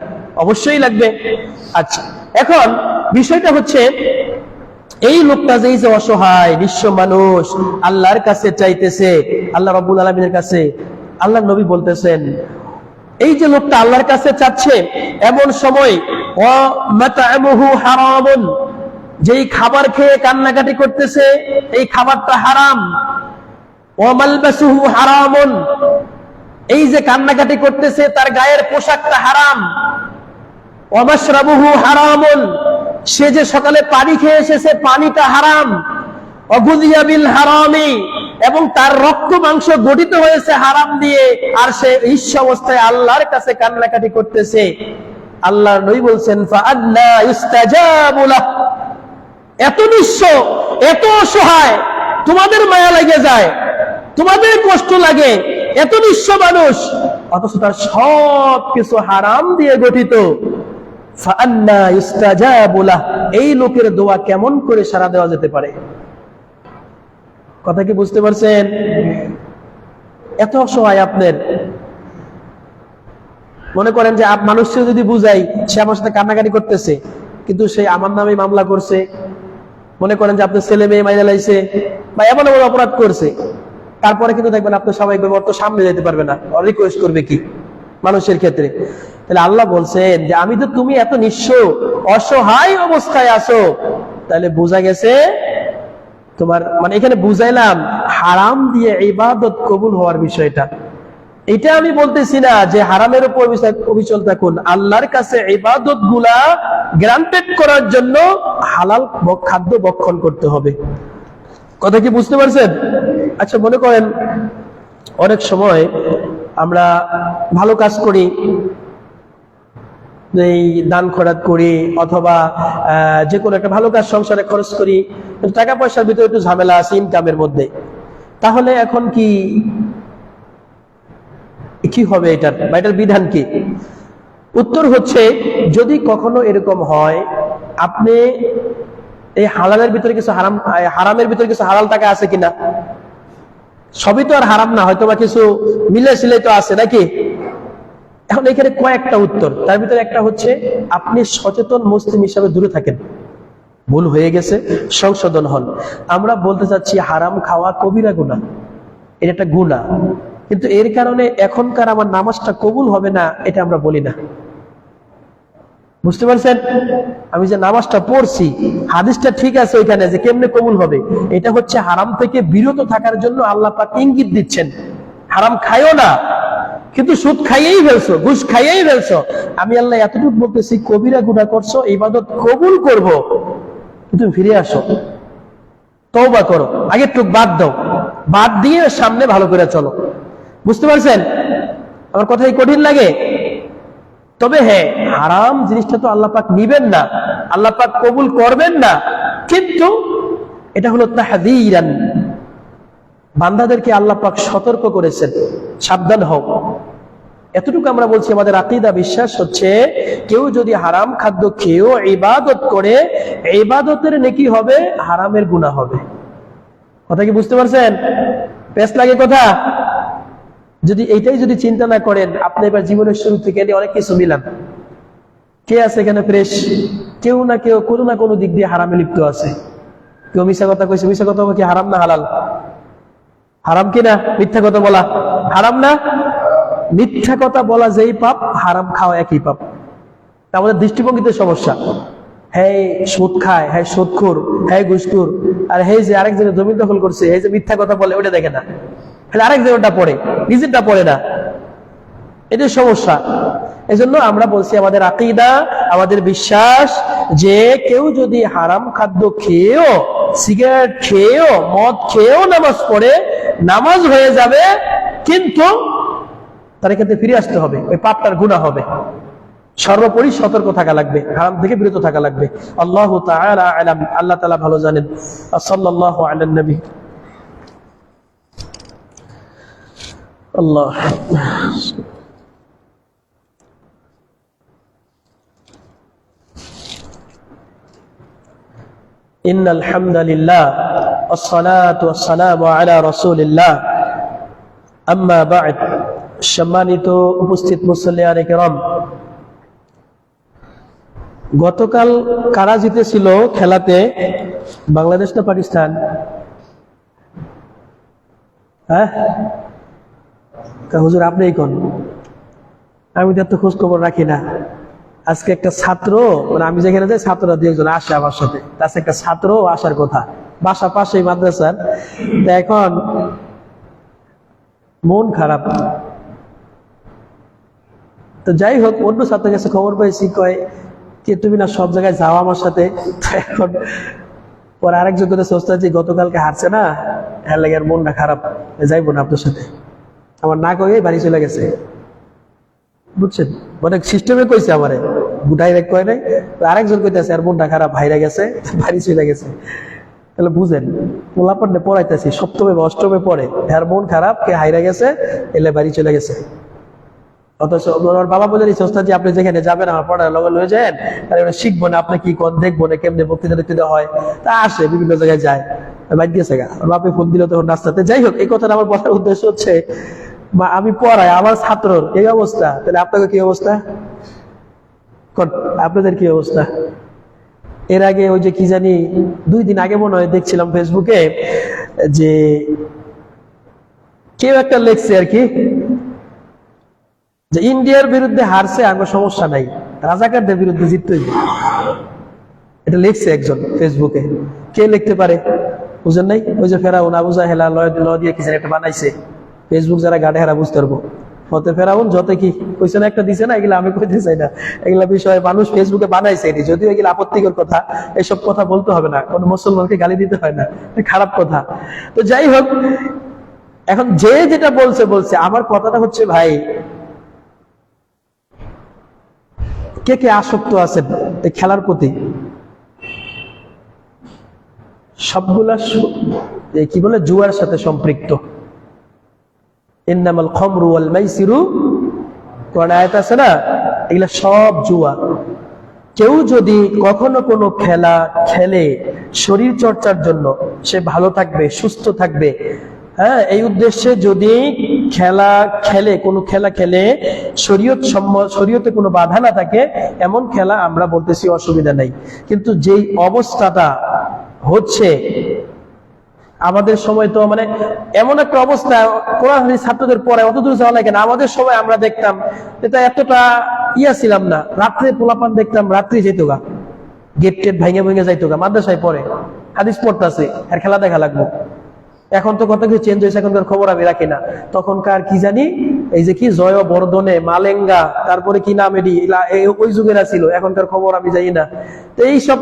অবশ্যই লাগবে। আচ্ছা, এখন বিষয়টা হচ্ছে, এই লোকটা যে অসহায় নিঃস্ব মানুষ আল্লাহর কাছে চাইতেছে, আল্লাহ রাব্বুল আলামিনের কাছে, আল্লাহর নবী বলতেছেন, এই যে লোকটা আল্লাহর কাছে চাচ্ছে, এমন সময় ওয়া মাতআমুহু হারামুন, যেই খাবার খেয়ে কান্নাকাটি করতেছে, এই খাবারটা হারাম। ওয়া মালবাসুহু হারামুন, এই যে কান্নাকাটি করতেছে তার গায়ের পোশাকটা হারাম। ওয়া মাশরাবুহু হারামুন, সে যে সকালে পানি খেয়ে এসেছে, পানিটা হারাম। ওয়া গুযিয়া বিল হারামি, এবং তার রক্ত মাংস গঠিত হয়েছে হারাম দিয়ে, আর সে ঈর্ষ অবস্থায় আল্লাহর কাছে কান্নাকাটি করতেছে। আল্লাহর নবী বলছেন, ফাআন্না ইস্তাজাবু লাহ, এত নিঃস্ব, এত অসহায়, তোমাদের মায়া লেগে যায়, তোমাদের কষ্ট লাগে, এত নিঃস্ব মানুষ, অথচ তার সব কিছু হারাম দিয়ে গঠিত। ফাআন্না ইস্তাজাবু লাহ, এই লোকের দোয়া কেমন করে সাড়া দেওয়া যেতে পারে? কথা কি বুঝতে পারছেন? এত অসহায় আপনার, মনে করেন যে মানুষকে যদি বুঝাই, সে আমার সাথে কান্নাকাটি করতেছে, কিন্তু সে আমার নামে মামলা করছে, মনে করেন যে আপনার ছেলে মেয়ে মাইনা লাইছে বা এমন এমন অপরাধ করছে, তারপরে কিন্তু দেখবেন আপনি স্বাভাবিকভাবে অত সামনে যেতে পারবে না, রিকোয়েস্ট করবে কি মানুষের ক্ষেত্রে। তাহলে আল্লাহ বলছেন যে আমি তো, তুমি এত নিঃস্ব অসহায় অবস্থায় আছো, তাহলে বোঝা গেছে তোমার, মানে এখানে বুঝাইলাম হারাম দিয়ে ইবাদত কবুল হওয়ার বিষয়টা। এটা আমি বলতেছি না যে হারামের উপর অবিচল থাকুন, আল্লাহর কাছে ইবাদত গুলা গ্রান্টেড করার জন্য হালাল খাদ্য ভক্ষণ করতে হবে। কথা কি বুঝতে পারছেন? আচ্ছা, মনে করেন অনেক সময় আমরা ভালো কাজ করি, এই দান খয়রাত করি অথবা যে কোনো একটা ভালো কাজ সংসারে খরচ করি, টাকা পয়সার ভিতরে একটু ঝামেলা আছে ইনকামের মধ্যে, তাহলে এখন কি হবে এটার, বা এটার বিধান কি? উত্তর হচ্ছে, যদি কখনো এরকম হয় আপনি এই হালালের ভিতরে কিছু হারামের ভিতরে কিছু হালাল টাকা আছে কিনা, সবই তো আর হারাম না, হয়তো বা কিছু মিলে সিলে তো আছে নাকি। এখন এখানে কয়েকটা উত্তর, তার ভিতরে একটা হচ্ছে আপনি সচেতন মুসলিম হিসাবে দূরে থাকেন, ভুল হয়ে গেছে সংশোধন হন। আমরা বলতে চাচ্ছি হারাম খাওয়া কবিরা গুনাহ, এটা একটা গুনাহ, কিন্তু এর কারণে এখনকার আমার নামাজটা কবুল হবে না, এটা আমরা বলি না। বুঝতে পারছেন? আমি যে নামাজটা পড়ছি, হাদিসটা ঠিক আছে ওইখানে যে কেমনে কবুল হবে, এটা হচ্ছে হারাম থেকে বিরত থাকার জন্য আল্লাহ পাক ইঙ্গিত দিচ্ছেন। হারাম খাইও না, কিন্তু সুদ খাইয়েই ফেলছো, ঘুষ খাইয়েই ফেলছো, আমি আল্লাহ এতটুকু বলতেছি কবিরা গুনাহ করছো, ইবাদত কবুল করব, তুমি ফিরে আসো, তওবা করো, আগে টুক বাদ দাও, বাদ দিয়ে সামনে ভালো করে চলো। বুঝতে পারছেন? আমার কথাই কঠিন লাগে, তবে হ্যাঁ, হারাম জিনিসটা তো আল্লাহ পাক নিবেন না, আল্লাহ পাক কবুল করবেন না, কিন্তু এটা হলো তাহযীরান, বান্দাদেরকে আল্লাহ পাক সতর্ক করেছেন, সাবধান হও। এতটুকু আমরা বলছি, আমাদের আকীদা বিশ্বাস হচ্ছে কেউ যদি হারাম খাদ্য খেয়েও ইবাদত করে, ইবাদতের নেকি হবে, হারামের গুনাহ হবে। কথা কি বুঝতে পারছেন? পেশ লাগে কথা? যদি এইটাই যদি চিন্তা না করেন, আপনি এবার জীবনের শুরু থেকে অনেক কিছু মিলান, কে আছে এখানে ফ্রেশ? কেউ না কেউ কোনো না কোনো দিক দিয়ে হারামে লিপ্ত আছে। কেউ মিথ্যা কথা কইছে, মিথ্যা কথা কি হারাম না হালাল? হারাম কিনা? মিথ্যা কথা বলা হারাম না? মিথ্যা কথা বলা যেই পাপ, হারাম খাওয়া একই পাপ। আমাদের দৃষ্টিভঙ্গিতে সমস্যা। হ্যাঁ সুদ খায়, হ্যাঁ সুদখোর, হ্যাঁ ঘুষখোর, আর হে যে আরেকজনের জমি দখল করছে, এই যে মিথ্যা কথা বলে, ওটা দেখে না, আরেকজনটা পড়ে, নিজেরটা পড়ে না, এটা সমস্যা। এজন্য আমরা বলছি আমাদের আকীদা, আমাদের বিশ্বাস যে কেউ যদি হারাম খাদ্য খেয়েও, সিগারেট খেয়েও, মদ খেয়েও নামাজ পড়ে, নামাজ হয়ে যাবে, কিন্তু তার ক্ষেত্রে ফিরে আসতে হবে, ওই পাপটার গুনাহ হবে। সর্বোপরি সতর্ক থাকা লাগবে, হারাম থেকে বিরত থাকা লাগবে। আল্লাহু তাআলা আ'লাম, আল্লাহ তাআলা ভালো জানেন। সাল্লাল্লাহু আলান নবী। আল্লাহ ইন্নাল হামদালিল্লাহ ওয়াসসালাতু ওয়াসসালামু আলা রাসূলিল্লাহ, আম্মা বা'দ। সম্মানিত উপস্থিত মুসল্লিয়ানে কেরাম, গতকাল কারা জিতেছিল খেলাতে? বাংলাদেশ না পাকিস্তান? হ্যাঁ হুজুর আপনিই কোন, আমি তো এত খোঁজ খবর রাখি না। আজকে একটা ছাত্র, মানে আমি যেখানে যাই ছাত্ররা দু একজন আসে আমার সাথে, আজকে একটা ছাত্র আসার কথা, বাসা পাশেই মাদ্রাসার, তা এখন মন খারাপ। তো যাই হোক, অন্য ছাত্রের কাছে খবর পাইছি, কয় যে তুমি না সব জায়গায় যাও আমার সাথে। এখন পরে আরেকজন কথা সোচতে, যে গতকালকে হারছে না, হ্যাঁ লাগে আর মনটা খারাপ, যাইবো না আপনার সাথে। আমার না কয়ে বাড়ি চলে গেছে, বুঝছেন? অনেক সিস্টেমে কইছে আমারে, ডাইরেক্ট কয় নাই। আরেকজন কইতেছে আর মনটা খারাপ, ভাইরা গেছে, বাড়ি চলে গেছে। তাহলে বুঝেন, পোলাপান্ডে পড়াইতেছি, সপ্তমে বা অষ্টমে পড়ে, আর মন খারাপ, কে হাইরা গেছে, এলে বাড়ি চলে গেছে। অথচ আমার বাবা বলে দিচ্ছে, ওস্তাদ জি আপনি যেখানে যাবেন আমার পড়ার লগে লয়ে যান, তাহলে ওরা শিখবো না, আপনি কি করেন দেখবো না, কেমনে বক্তৃতা টক্তৃতা হয়। তা আসে বিভিন্ন জায়গায় যায়, বাইর দিয়েছে গা, ওর বাপে ফোন দিল তখন রাস্তাতে। যাই হোক, এই কথাটা আমার বলার উদ্দেশ্য হচ্ছে, আমি পড়াই, আমার ছাত্রর এই অবস্থা, তাহলে আপনাদের কি অবস্থা? আপনাদের কি অবস্থা? এর আগে ওই যে কি জানি 2 দিন আগে মনে হয় দেখছিলাম ফেসবুকে যে কেউ একটা লেখছে আর কি যে ইন্ডিয়ার বিরুদ্ধে হারছে আমার সমস্যা নাই, রাজাকারদের বিরুদ্ধে জিততে হইবে। এটা লিখছে একজন ফেসবুকে। কে লিখতে পারে বুঝেন নাই? ওই যে ফেরাউন আবু জাহেলা ল দিয়ে কিছু একটা বানাইছে, ফেসবুক যারা গাড়ে হারা বুঝতে পারবো। হতে ফেরাউন যত কি কোয়েশ্চেন একটা দিছে না, এগুলো আমি কইতে চাই না, এগুলা বিষয়ে মানুষ ফেসবুকে বানাইছে এটি, যদিও এগুলো আপত্তিকর কথা, এসব কথা বলতে হবে না, কোন মুসলমানকে গালি দিতে হয় না, খারাপ কথা। তো যাই হোক, এখন যে যেটা বলছে বলছে, আমার কথাটা হচ্ছে ভাই, কে কে আসক্ত আছেন এই খেলার প্রতি? সবগুলা কি বলে জুয়ার সাথে সম্পৃক্ত। ইন্নামাল খামরু ওয়াল মাইসিরু, কোরআনে আয়াত আছে না, এগুলা সব জুয়া। কেউ যদি কখনো কোনো খেলা খেলে শরীর চর্চার জন্য, সে ভালো থাকবে, সুস্থ থাকবে, হ্যাঁ, এই উদ্দেশ্যে যদি খেলা খেলে, কোনো খেলা খেলে শরীয়তে কোনো বাধা না থাকে, এমন খেলা আমরা বলতেছি অসুবিধা নাই। কিন্তু যেই অবস্থাটা হচ্ছে আমাদের সময়, তো মানে এমন একটা অবস্থা, কোরআন হাদিস ছাত্রদের পরে অত দূর যাওয়া লাগে না। আমাদের সময় আমরা দেখতাম এটা এতটা ছিলাম না, রাত্রে পোলাপান দেখতাম রাত্রি যেত গা, গেট টেট ভেঙে ভেঙে যাইতো গা, মাদ্রাসায় পড়ে হাদিস পড়তেছে আর খেলা দেখা লাগবো। এখন তো কত কিছু চেঞ্জ হয়েছে, এখনকার খবর আমি রাখি না। তখনকার কি জানি এই যে কি জয় বর্ধনে, মালেঙ্গা, তারপরে কি নাম এটি, ওই যুগেরা ছিল, এখনকার খবর আমি জানি না। তো এইসব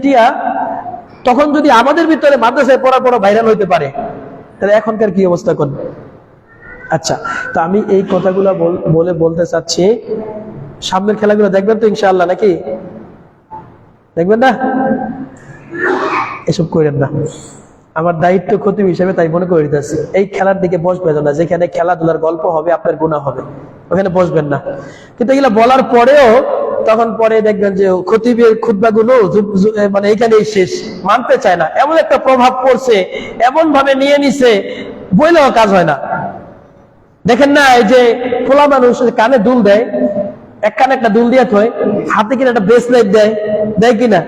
টিয়া তখন যদি আমাদের ভিতরে মাদ্রাসায় পড়ার পর ভাইরাল হইতে পারে, তাহলে এখনকার কি অবস্থা করবে? আচ্ছা, তো আমি এই কথাগুলো বলতে চাচ্ছি, সামনের খেলাগুলো দেখবেন তো ইনশাআল্লাহ, নাকি দেখবেন না? এসব করেন না, আমার দায়িত্ব খতিব হিসেবে তাই মনে করে দিতেছি। এই খেলার দিকে বসবেন না, যেখানে খেলাধুলার গল্প হবে আপনার গুনাহ হবে, ওখানে বসবেন না। কিন্তু এগুলা বলার পরেও তখন পরে দেখবেন যে খতিবের খুতবাগুলো মানে এখানেই শেষ, মানতে চায় না, এমন একটা প্রভাব পড়ছে, এমন ভাবে নিয়ে নিছে, বইলেও কাজ হয় না। দেখেন না, এই যে খোলা মানুষ কানে দুল দেয়, এক কানে একটা দুল দিয়ে থয়, হাতে কিনা একটা ব্রেসলেট দেয় কিনা,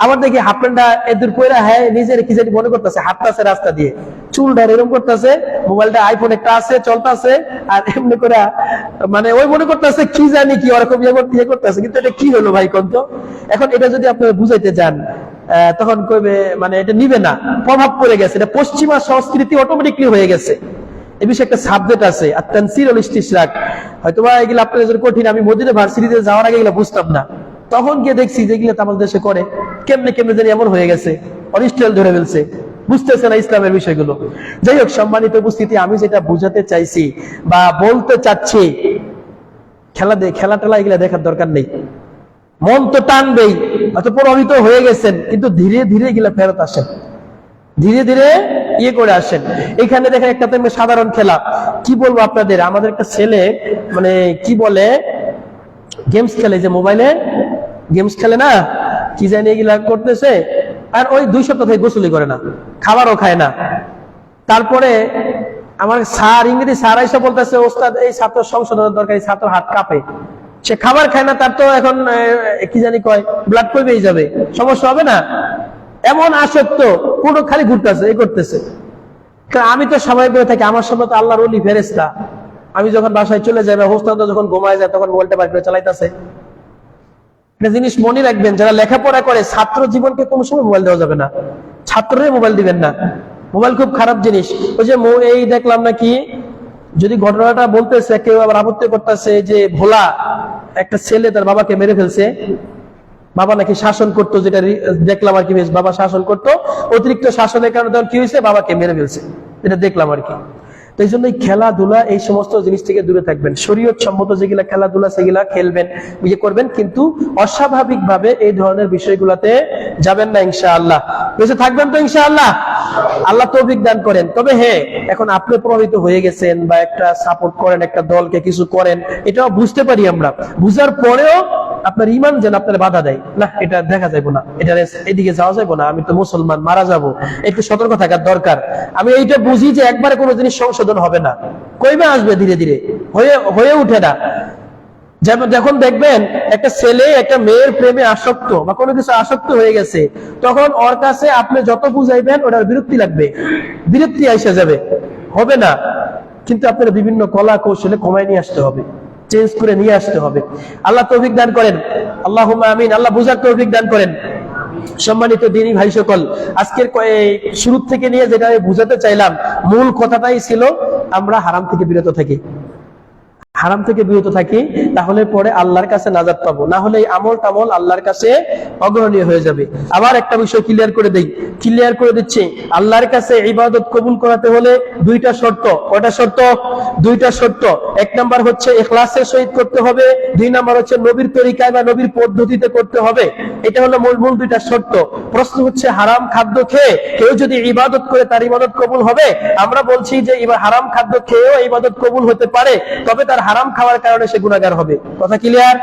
আবার দেখি হাফ প্যান্টটা এদুর পয়রা, হ্যাঁ নিজের কি জানি মনে করতেছে, হাঁটতেছে রাস্তা দিয়ে, চুলটা এরকম করতেছে, মোবাইলটা আইফোন একটা আছে চলতেছে, আর এমনি করে মানে ওই মনে করতেছে কি জানি কি ওরকম ইয়ে করতেছে। কিন্তু এটা কি হলো ভাই কোন তো? এখন এটা যদি আপনারা বুঝাইতে যান, তখন কইবে মানে এটা নিবে না, প্রভাব পড়ে গেছে, এটা পশ্চিমা সংস্কৃতি অটোমেটিকলি হয়ে গেছে। এই বিষয়ে একটা সাবজেক্ট আছে, আর তানসির আল ইস্তিশরাক, হয়তোবা এগুলো আপনাদের জন্য কঠিন, আমি মদিনা ভার্সিটিতে যাওয়ার আগে এগুলো বুঝতাম না, তখন গিয়ে দেখছি যেগুলো আমাদের দেশে করে, কেমনে কেমনে জানি এমন হয়ে গেছে, অনিস্টেল ধরে ফেলছে, বুঝতেছে না ইসলামের বিষয়গুলো। যাই হোক, সম্মানিত উপস্থিতি, আমি যেটা বুঝাতে চাইছি বা বলতে চাচ্ছি, খেলা টেলা এগুলা দেখার দরকার নেই, মন তো টানবেই, হয়তো প্রভাবিত হয়ে গেছেন, কিন্তু ধীরে ধীরে এগুলা ফেরত আসেন, ধীরে ধীরে ইয়ে করে আসেন। এখানে দেখেন একটা সাধারণ খেলা, কি বলবো আপনাদের, আমাদের একটা ছেলে মানে কি বলে গেমস খেলে, যে মোবাইলে গেমস খেলে না, কি জানি এগুলা করতেছে, আর ওই 2 সপ্তাহ থেকে গোসলই করে না, খাবারও খায় না। তারপরে আমার স্যার, ইংরেজি স্যার এসে বলতেছে, ওস্তাদ এই ছাত্র সংশোধনের দরকার, এই ছাত্র হাত কাঁপে, সে খাবার খায় না, তার তো এখন কি জানি কয় ব্লাড কমে যাবে, সমস্যা হবে না? এমন আসক্ত, পুরো খালি ঘুরতেছে, এই করতেছে। আমি তো সময় পেয়ে থাকি, আমার সময় তো আল্লাহর ওলি ফেরেশতা, আমি যখন বাসায় চলে যাই বা হোস্তাদ যখন ঘুমায় যায়, তখন মোবাইলটা বার করে চালাইতেছে। একটা জিনিস মনে রাখবেন, যারা লেখাপড়া করে, ছাত্র জীবনকে কোনো সময় মোবাইল দেওয়া যাবে না, ছাত্ররাই মোবাইল দিবেন না, মোবাইল খুব খারাপ জিনিস। ওই যে এই দেখলাম নাকি, যদি ঘটনাটা বলতেছে, কেউ আবার আপত্তি করতেছে যে ভোলা একটা ছেলে তার বাবাকে মেরে ফেলছে, বাবা নাকি শাসন করতো, যেটা দেখলাম আর কি, বাবা শাসন করতো, অতিরিক্ত শাসনের কারণে তখন কি হয়েছে, বাবাকে মেরে ফেলছে, এটা দেখলাম আর কি। তো এই জন্য খেলাধুলা, এই সমস্ত জিনিস থেকে দূরে থাকবেন, শরীয়ত সম্মত যেগুলা খেলাধুলা সেগুলা খেলবেন, ইয়ে করবেন, কিন্তু অস্বাভাবিক ভাবে এই ধরনের বিষয়গুলোতে যাবেন না ইনশাআল্লাহ। বেঁচে থাকবেন তো ইনশাআল্লাহ, আল্লাহ তৌফিক দান করেন। তবে হ্যাঁ, এখন আপনি প্রভাবিত হয়ে গেছেন বা একটা সাপোর্ট করেন, একটা দলকে কিছু করেন, এটাও বুঝতে পারি আমরা, বুঝার পরেও আপনার ইমান যেন আপনার বাধা দেয় না, এটা দেখা যাইবো না, এটা এদিকে যাওয়া যাইবো না, আমি তো মুসলমান, মারা যাবো, একটু সতর্ক থাকার দরকার। আমি এইটা বুঝি যে একবারে কোনো জিনিস সংশোধন হবে না, কইবে আসবে, ধীরে ধীরে হয়ে উঠে না। যেমন যখন দেখবেন একটা ছেলে একটা মেয়ের প্রেমে আসক্ত বা কোনো কিছু আসক্ত হয়ে গেছে, তখন ওর কাছে আপনি যত বুঝাইবেন ওটার বিরক্তি লাগবে, বিরক্তি এসে যাবে, হবে না। কিন্তু আপনার বিভিন্ন কলা কৌশলে কমায় নিয়ে আসতে হবে, চেঞ্জ করে নিয়ে আসতে হবে। আল্লাহ তৌফিক দান করেন, আল্লাহুম্মা আমিন। আল্লাহ বুঝার তৌফিক দান করেন। সম্মানিত দিনী ভাই সকল, আজকের শুরু থেকে নিয়ে যেটা আমি বুঝাতে চাইলাম, মূল কথাটাই ছিল আমরা হারাম থেকে বিরত থাকি, হারাম থেকে বিরত থাকি, তাহলে পরে আল্লাহর কাছে নাজাত পাবো, না হলে আমল টামল আল্লাহর কাছে অগ্রহণীয় হয়ে যাবে। আবার একটা বিষয় ক্লিয়ার করে দিচ্ছি, আল্লাহর কাছে ইবাদত কবুল করাতে হলে দুইটা শর্ত। কয়টা শর্ত? দুইটা শর্ত। এক নাম্বার হচ্ছে ইখলাসের সহিত করতে হবে, দুই নাম্বার হচ্ছে নবীর তরিকায় বা নবীর পদ্ধতিতে করতে হবে। এটা হলো মূল দুইটা শর্ত। প্রশ্ন হচ্ছে হারাম খাদ্য খেয়ে কেউ যদি ইবাদত করে তার ইবাদত কবুল হবে? আমরা বলছি যে হারাম খাদ্য খেয়েও ইবাদত কবুল হতে পারে, তবে তার হারাম খাওয়ার কারণে সে গুনাহগার হবে। কথা ক্লিয়ার?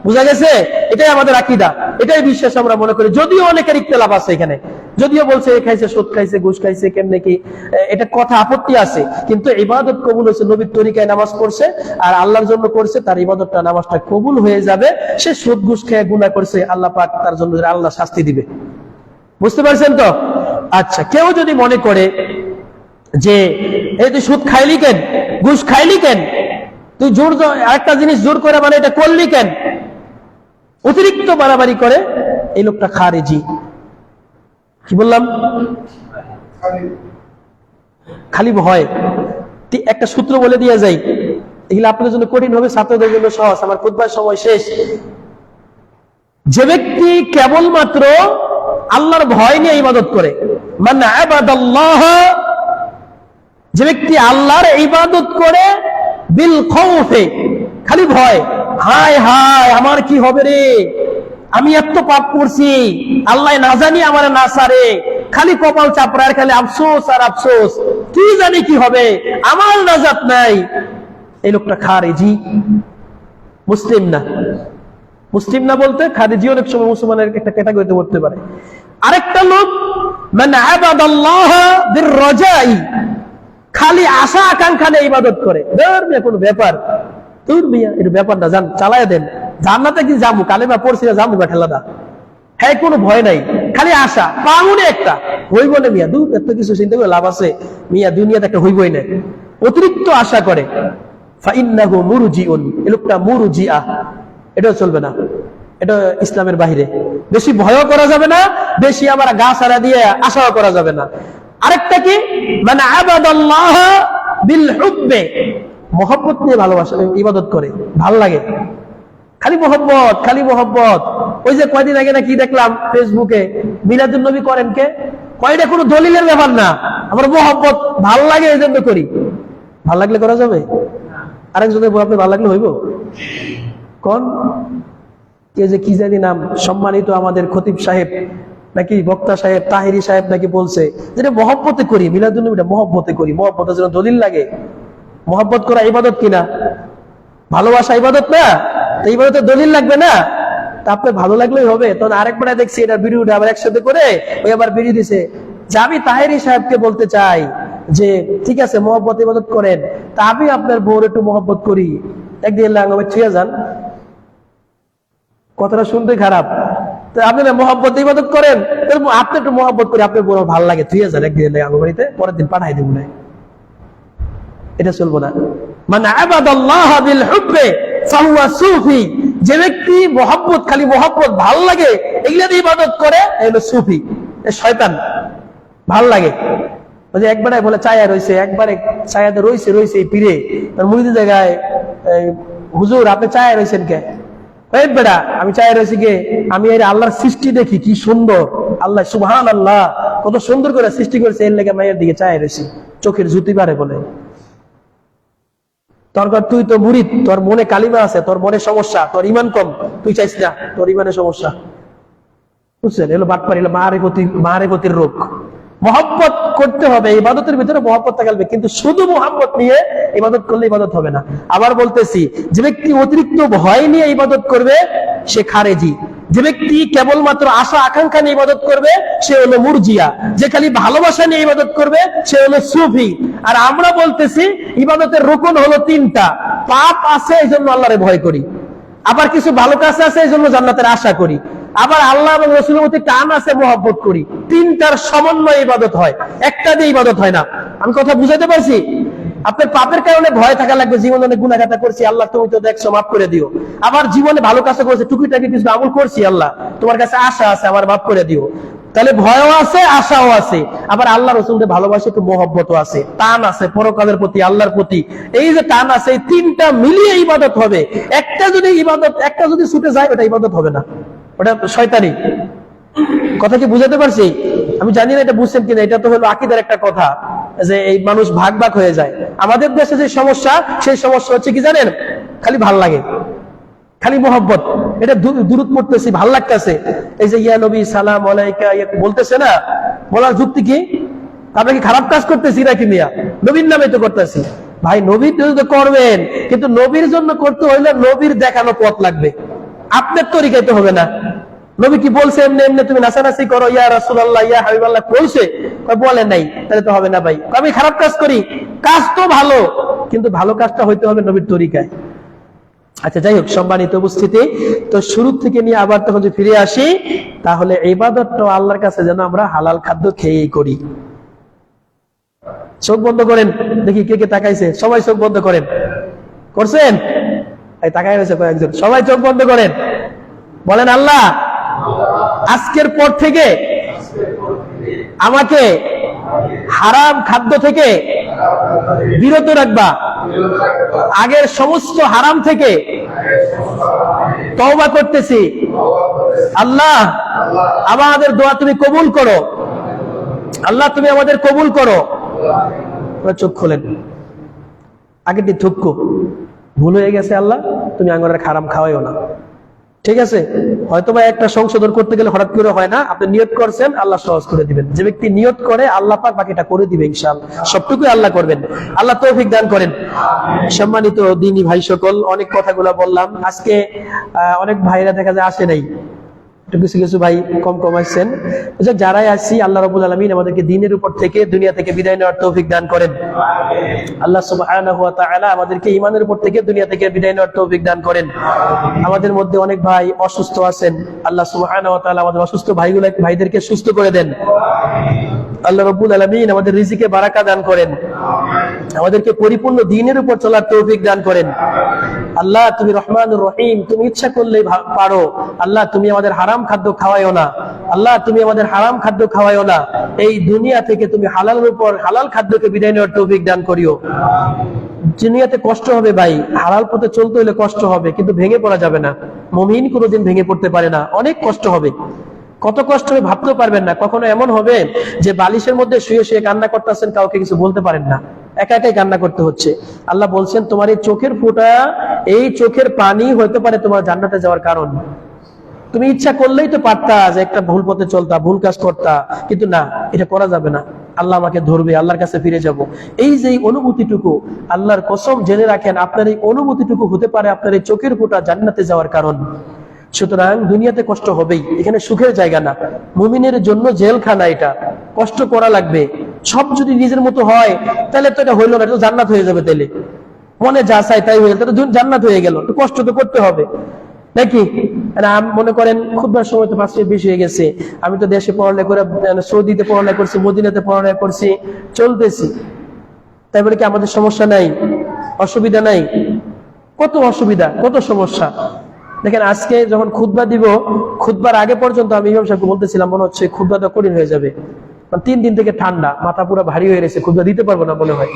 বুঝা গেছে? এটাই আমাদের আকীদা, এটাই বিশ্বাস আমরা মনে করি। যদিও অনেকের ইখতিলাফ আছে এখানে, যদিও বলছে এ খাইছে, সুদ খাইছে, ঘুষ খাইছে, কেমনে কি, এটা কথা আপত্তি আছে, কিন্তু ইবাদত কবুল হয়েছে, নবীর তরিকায় নামাজ পড়ছে আর আল্লাহর জন্য করছে, তার ইবাদতটা নামাজটা কবুল হয়ে যাবে। সে সুদ ঘুষ খেয়ে গুনাহ করছে, আল্লাহ পাক তার জন্য আল্লাহ শাস্তি দিবে। বুঝতে পারছেন তো? আচ্ছা, কেউ যদি মনে করে যে এই তুই সুদ খাইলি কেন, ঘুষ খাইলি কেন, তুই জোর একটা জিনিস জোর করে মানে এটা করলি কেন, অতিরিক্ত বাড়াবাড়ি করে, এই লোকটা খারেজি। কি বললাম? খালি ভয়। একটা সূত্র বলে দিয়ে যাই, এগুলো আপনাদের জন্য কঠিন হবে, ছাত্রদের জন্য সহজ। আমার খুতবার সময় শেষ। যে ব্যক্তি কেবলমাত্র আল্লাহর ভয় নিয়ে ইবাদত করে, মান আবাদাল্লাহ, যে ব্যক্তি আল্লাহর ইবাদত করে বিল খাউফে, খালি ভয়, হায় হায় আমার কি হবে রে, আমি এত পাপ করছি, আল্লাহ না জানি আমার না সারে, খালি কপাল চাপড়ার, খালি আফসোস আর আফসোস, কি জানি কি হবে, আমার নাজাত নাই, এই লোকটা খারেজি, মুসলিম না। মুসলিম না বলতে খারেজি অনেক সময় মুসলমানের একটা ক্যাটাগরিতে পড়তে পারে। আরেকটা লোক মান আবাদাল্লাহ বিররাজাই, খালি আশা আকাঙ্ক্ষা নিয়ে ইবাদত করে, ধর্মীয় কোনো ব্যাপার, তোর মিয়া এর ব্যাপার না, জান চালায় দেন, জান্নাতে কি যাবো, কালেমা পড়ছি না যাবো বা ঠেলাদা, হ্যাঁ কোনো ভয় নাই, খালি আশা পাউনে একটা হইব না মিয়া, দূর এত কিছু চিন্তা করে লাভ আছে মিয়া, দুনিয়াতে একটা হইবই না, অতিরিক্ত আশা করে। ফাইন্নাহু মুরজিউন, এই লোকটা মুরজিআ, এটাও চলবে না, এটা ইসলামের বাহিরে। বেশি ভয়ও করা যাবে না, বেশি আবার গা ছাড়া দিয়ে আশাও করা যাবে না। আরেকটা কি, মানে আবাদাল্লাহ বিল হুব্বে, মহব্বত নিয়ে ভালোবাসা ইবাদত করে, ভাল লাগে, খালি মহব্বত, খালি মহব্বত। ওই যে কয়দিন আগে না কি দেখলাম ফেসবুকে, মিলাদুন নবী করেন কে, কয়টা কোনো দলিলের ব্যাপার না, আমার মহব্বত ভাল লাগে এই জন্য করি। ভাল লাগলে করা যাবে? আরেকজনের বউ আপনি ভাল লাগলে হইব কোন কে যে কি জানি নাম, সম্মানিত আমাদের খতিব সাহেব নাকি বক্তা সাহেব, তাহেরি সাহেব নাকি বলছে যেটা মহব্বতে করি, মিলাদুন নবীটা মহব্বতে করি, মহব্বতের জন্য দলিল লাগে। মহব্বত করা ইবাদত কিনা? ভালোবাসা ইবাদত না? তো ইবাদতের দলিল লাগবে না? তা আপনার ভালো লাগলেই হবে। তখন আরেকবার দেখছি এটা ভিডিওটা আবার একসাথে করে ওই আবার ভিডিও দিছে যে আমি তাহেরি সাহেবকে বলতে চাই যে ঠিক আছে মহব্বত ইবাদত করেন, তা আমি আপনার বউর একটু মহব্বত করি, একদিন লাগাবে ছুঁয়ে যান। কথাটা শুনতে খারাপ, আপনি না মহব্বত ইবাদত করেন, আপনি একটু মহব্বত করি, আপনার বড় ভালো লাগে, তুই যান একদিন আমার বাড়িতে, পরের দিন পাঠাই দেব না, এটা চলবো না। মানে আবাদাল্লাহ বিল হুব্বে ফাহুয়া সুফি, যে ব্যক্তি মহব্বত, খালি মহব্বত ভাল লাগে এগুলা দিয়ে ইবাদত করে, এগুলো সুফি, শয়তান, ভাল লাগে। ওই যে একবারে বলে চায়া রয়েছে, একবারে চায়াতে রয়েছে রয়েছে এই পীরে তার মুরিদের জায়গায়, হুজুর আপনি চায়া রয়েছেন কে? এই বেড়া আমি চাই রয়েছি গে, আমি এর আল্লাহর সৃষ্টি দেখি কি সুন্দর, আল্লাহ সুবহান আল্লাহ কত সুন্দর করে সৃষ্টি করেছে, এর লেগে মায়ের দিকে চাই রয়েছি, চোখের জুতি পারে বলে। তোর তুই তো মুরিদ, তোর মনে কালিমা আছে, তোর মনে সমস্যা, তোর ইমান কম, তুই চাইস না, তোর ইমানের সমস্যা, বুঝছেন? এলো বাটপার, এলো মারেফতির রোগ। মহব্বত করতে হবে, ইবাদতের ভিতরে মহব্বত থাকবে, কিন্তু শুধু মহব্বত নিয়ে ইবাদত করলে ইবাদত হবে না। আবার বলতেছি, যে ব্যক্তি অতিরিক্ত ভয় নিয়ে ইবাদত করবে সে খারেজি, যে ব্যক্তি কেবলমাত্র আশা আকাঙ্ক্ষা নিয়ে ইবাদত করবে সে হলো মুরজিয়া, যে খালি ভালোবাসা নিয়ে ইবাদত করবে সে হলো সুফি। আর আমরা বলতেছি ইবাদতের রুকন হলো তিনটা, পাপ আছে এই জন্য আল্লাহরে ভয় করি, আবার কিছু ভালো কাজ আছে এই জন্য জান্নাতের আশা করি, আবার আল্লাহ এবং রাসূলের প্রতি টান আছে, মহব্বত করি। তিনটার সমন্বয়ে ইবাদত হয়, একটা দিয়ে ইবাদত হয় না। আমি কথা বুঝাতে পারছি? আপনার পাপের কারণে ভয় থাকা লাগবে, জীবনে অনেক গুনাহগাতা করছি, আল্লাহ তুমি তো দেখছো, মাফ করে দিও। আবার জীবনে ভালো কাজ করেছে, টুকিটাকি কিছু আমল করছি, আল্লাহ তোমার কাছে আশা আছে, আমার মাফ করে দিও। তাহলে ভয়ও আছে, আশাও আছে, আবার আল্লাহ রাসূলকে ভালোবাসে, একটু মহব্বতও আছে, টান আছে পরকালের প্রতি, আল্লাহর প্রতি। এই যে টান আছে, এই তিনটা মিলিয়ে ইবাদত হবে। একটা যদি ছুটে যায়, ওটা ইবাদত হবে না, ওটা শয়তানি। কথা কি বুঝাতে পারছি? আমি জানি না এটা বুঝছেন কিনা। এটা তো হলো আকীদার একটা কথা, যে এই মানুষ ভাগ ভাগ হয়ে যায়। আমাদের দেশে যে সমস্যা, সেই সমস্যা হচ্ছে কি জানেন? খালি ভাল লাগে, খালি মোহব্বত, এটা দুরূদ পড়তেছি, ভাল লাগতেছে। এই যে ইয়া নবী সালাম আলাইকা বলতেছে না, বলার যুক্তি কি? আমরা কি খারাপ কাজ করতেছি নাকি? মিয়া নবীর নামে তো করতেছি। ভাই নবীর তো করবেন, কিন্তু নবীর জন্য করতে হইলে নবীর দেখানো পথ লাগবে, আপনার তরিকায় তো হবে না। নবী কি বলছে এমনি এমনি তুমি নাচানাচি করো, ইয়া রাসূলুল্লাহ ইয়া হাবিবাল্লাহ বলছে? বলে নাই, তাহলে তো হবে না ভাই। আমি খারাপ কাজ করি, কাজ তো ভালো, কিন্তু ভালো কাজটা হইতে হবে নবীর তরিকায়। আচ্ছা, যাই হোক, সম্মানিত উপস্থিতি, তো শুরু থেকে নিয়ে আবার তখন যদি ফিরে আসি, তাহলে ইবাদতটা আল্লাহর কাছে যেন আমরা হালাল খাদ্য খেয়েই করি। চোখ বন্ধ করেন, দেখি কে কে তাকাইছে। সবাই চোখ বন্ধ করেন। করছেন? এই তাকাই রয়েছে কয়েকজন। সবাই চোখ বন্ধ করেন, বলেন আল্লাহ আজকের পর থেকে আমাকে হারাম খাদ্য থেকে বিরত রাখবা, আগের সমস্ত হারাম থেকে তওবা করতেছি। আল্লাহ আমাদের দোয়া তুমি কবুল করো, আল্লাহ তুমি আমাদের কবুল করো। চোখ খোলেন, আগেরটি থুক্কু ভুল হয়ে গেছে, আল্লাহ তুমি আঙ্গুরের হারাম খাওয়াইও না। ঠিক আছে, হয়তোবা একটা সংশোধন করতে গেলে হঠাৎ করে হয় না, আপনি নিয়ত করছেন, আল্লাহ সহজ করে দিবেন। যে ব্যক্তি নিয়ত করে, আল্লাহ পাক বাকিটা করে দিবে ইনশাআল্লাহ, সবটুকুই আল্লাহ করবেন। আল্লাহ তৌফিক দান করেন। সম্মানিত দ্বীনি ভাই সকল, অনেক কথাগুলো বললাম আজকে। অনেক ভাইরা দেখা যায় আসে নাই, কিছু কিছু ভাই কম কম আসছেন। যারাই আসছি, আল্লাহ রাব্বুল আলামিন আমাদেরকে দ্বীনের উপর থেকে, দুনিয়া থেকে বিদায় নেওয়ার তৌফিক দান করেন। আল্লাহ সুবহানাহু ওয়া তাআলা আমাদেরকে ঈমানের উপর থেকে, দুনিয়া থেকে বিদায় নেওয়ার তৌফিক দান করেন। আমাদের মধ্যে অনেক ভাই অসুস্থ আছেন, আল্লাহ সুবহানাহু ওয়া তাআলা আমাদের অসুস্থ ভাইদেরকে সুস্থ করে দেন। আল্লাহ রাব্বুল আলামিন আমাদের রিজিকে বারাকা দান করেন, আমাদেরকে পরিপূর্ণ দ্বীনের উপর চলার তৌফিক দান করেন। আল্লাহ তুমি রহমানুর রহিম, তুমি ইচ্ছা করলেই পারো। আল্লাহ তুমি আমাদের হারাম খাদ্য খাওয়াইও না, আল্লাহ তুমি আমাদের হারাম খাদ্য খাওয়াইও না। এই দুনিয়া থেকে তুমি হালালের উপর, হালাল খাদ্যকে বিদায় নেওয়ার তৌফিক দান করিও। দুনিয়াতে কষ্ট হবে ভাই, হালাল পথে চলতে হলে কষ্ট হবে, কিন্তু ভেঙে পড়া যাবে না। মুমিন কোনোদিন ভেঙে পড়তে পারে না, অনেক কষ্ট হবে। কত কষ্ট হবে ভাবতেও পারবেন না। কখনো এমন হবে যে বালিশের মধ্যে শুয়ে শুয়ে কান্না করতেছেন, কাউকে কিছু বলতে পারেন না, একা একাই কান্না করতে হচ্ছে। আল্লাহ বলছেন তোমার এই চোখের ফোঁটা, এই চোখের পানি হতে পারে তোমার জান্নাতে যাওয়ার কারণ। তুমি ইচ্ছা করলেই তো পারতা যে একটা ভুল পথে চলতা, ভুল কাজ করতা, কিন্তু না, এটা করা যাবে না। আল্লাহ আমাকে ধরবে, আল্লাহর কাছে ফিরে যাব। এই যে অনুভূতিটুকু, আল্লাহর কসম জেনে রাখেন, আপনার এই অনুভূতিটুকু হতে পারে আপনার এই চোখের ফোঁটা জান্নাতে যাওয়ার কারণ। সুতরাং দুনিয়াতে কষ্ট হবেই, এখানে সুখের জায়গা না। মুমিনের জন্য জেলখানা, এটা কষ্ট করা লাগবে। সব যদি নিজের মতো হয়, তাহলে তো এটা হইলো না, এটা জান্নাত হয়ে যাবে। তাহলে মনে যা চাই তাই হয়ে গেল, জান্নাত হয়ে গেল। তো কষ্ট তো করতে হবে নাকি? মনে করেন খুতবার সময় তো 5 মিনিট বেশি হয়ে গেছে, আমি তো দেশে পড়ালেখা করে, সৌদিতে পড়ালেখা করছি, মদিনাতে পড়ালেখা করছি, চলতেছি। তাই বলে কি আমাদের সমস্যা নাই, অসুবিধা নাই? কত অসুবিধা, কত সমস্যা। দেখেন আজকে যখন খুতবা দিব, খুতবার আগে পর্যন্ত আমি ইমাম সাহেবকে বলতেছিলাম, মনে হচ্ছে খুতবাটা কঠিন হয়ে যাবে। 3 দিন থেকে ঠান্ডা, মাথা পুরো ভারী হয়ে গেছে, খুতবা দিতে পারবো না মনে হয়।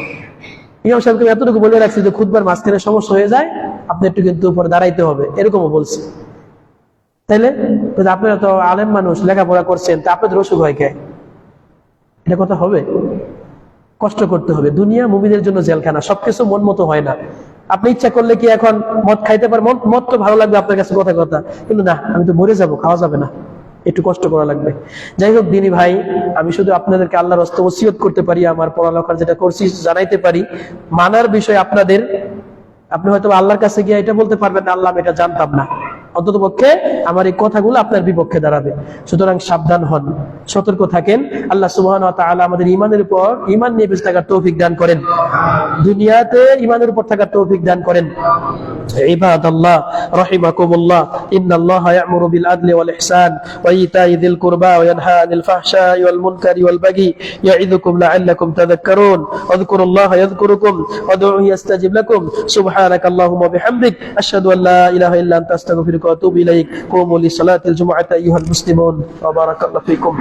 ইমাম সাহেবকে এতটুকু বলে রাখছি যে খুতবার মাঝখানে সমস্যা হয়ে যায়, আপনি একটু কিন্তু উপরে দাঁড়াইতে হবে, এরকমও বলছি। তাইলে আপনারা তো আলেম মানুষ, লেখাপড়া করছেন, তা আপনাদের অসুখ হয় কে? এটা কথা হবে? কষ্ট করতে হবে। দুনিয়া মুমিনের জন্য জেলখানা, সবকিছু মন মতো হয় না। আপনি ইচ্ছা করলে কি এখন মদ খাইতে পারেন, মদ তো ভালো লাগবে আপনার কাছে, কথা কথা, কিন্তু না, আমি তো মরে যাবো, খাওয়া যাবে না, একটু কষ্ট করা লাগবে। যাই হোক দিনী ভাই, আমি শুধু আপনাদেরকে আল্লাহর রাস্তায় ওসিয়ত করতে পারি, আমার পড়ালেখার যেটা করছি জানাইতে পারি। মানার বিষয় আপনাদের, আপনি হয়তো আল্লাহর কাছে গিয়ে এটা বলতে পারবেন না, আল্লাহ আমি এটা জানতাম না, অন্তত পক্ষে আমার এই কথাগুলো আপনার বিপক্ষে দাঁড়াবে। সুতরাং সাবধান হন, সতর্ক থাকেন। আল্লাহ সুবহানাহু ওয়া তাআলা আমাদের ঈমানের উপর, ঈমান নিয়ে বেঁচে থাকার তৌফিক দান করেন, দুনিয়াতে ঈমানের উপর থাকার তৌফিক দান করেন। عباد الله رحمكم الله إن الله يأمر بالعدل والإحسان وإيتاء ذي القربى وينهى عن الفحشاء والمنكر والبغي يعظكم لعلكم تذكرون واذكروا الله يذكركم وادعوه يستجب لكم سبحانك اللهم وبحمدك أشهد أن لا إله إلا أنت أستغفرك وأتوب إليك قوموا لصلاة الجمعة أيها المسلمون وبارك الله فيكم.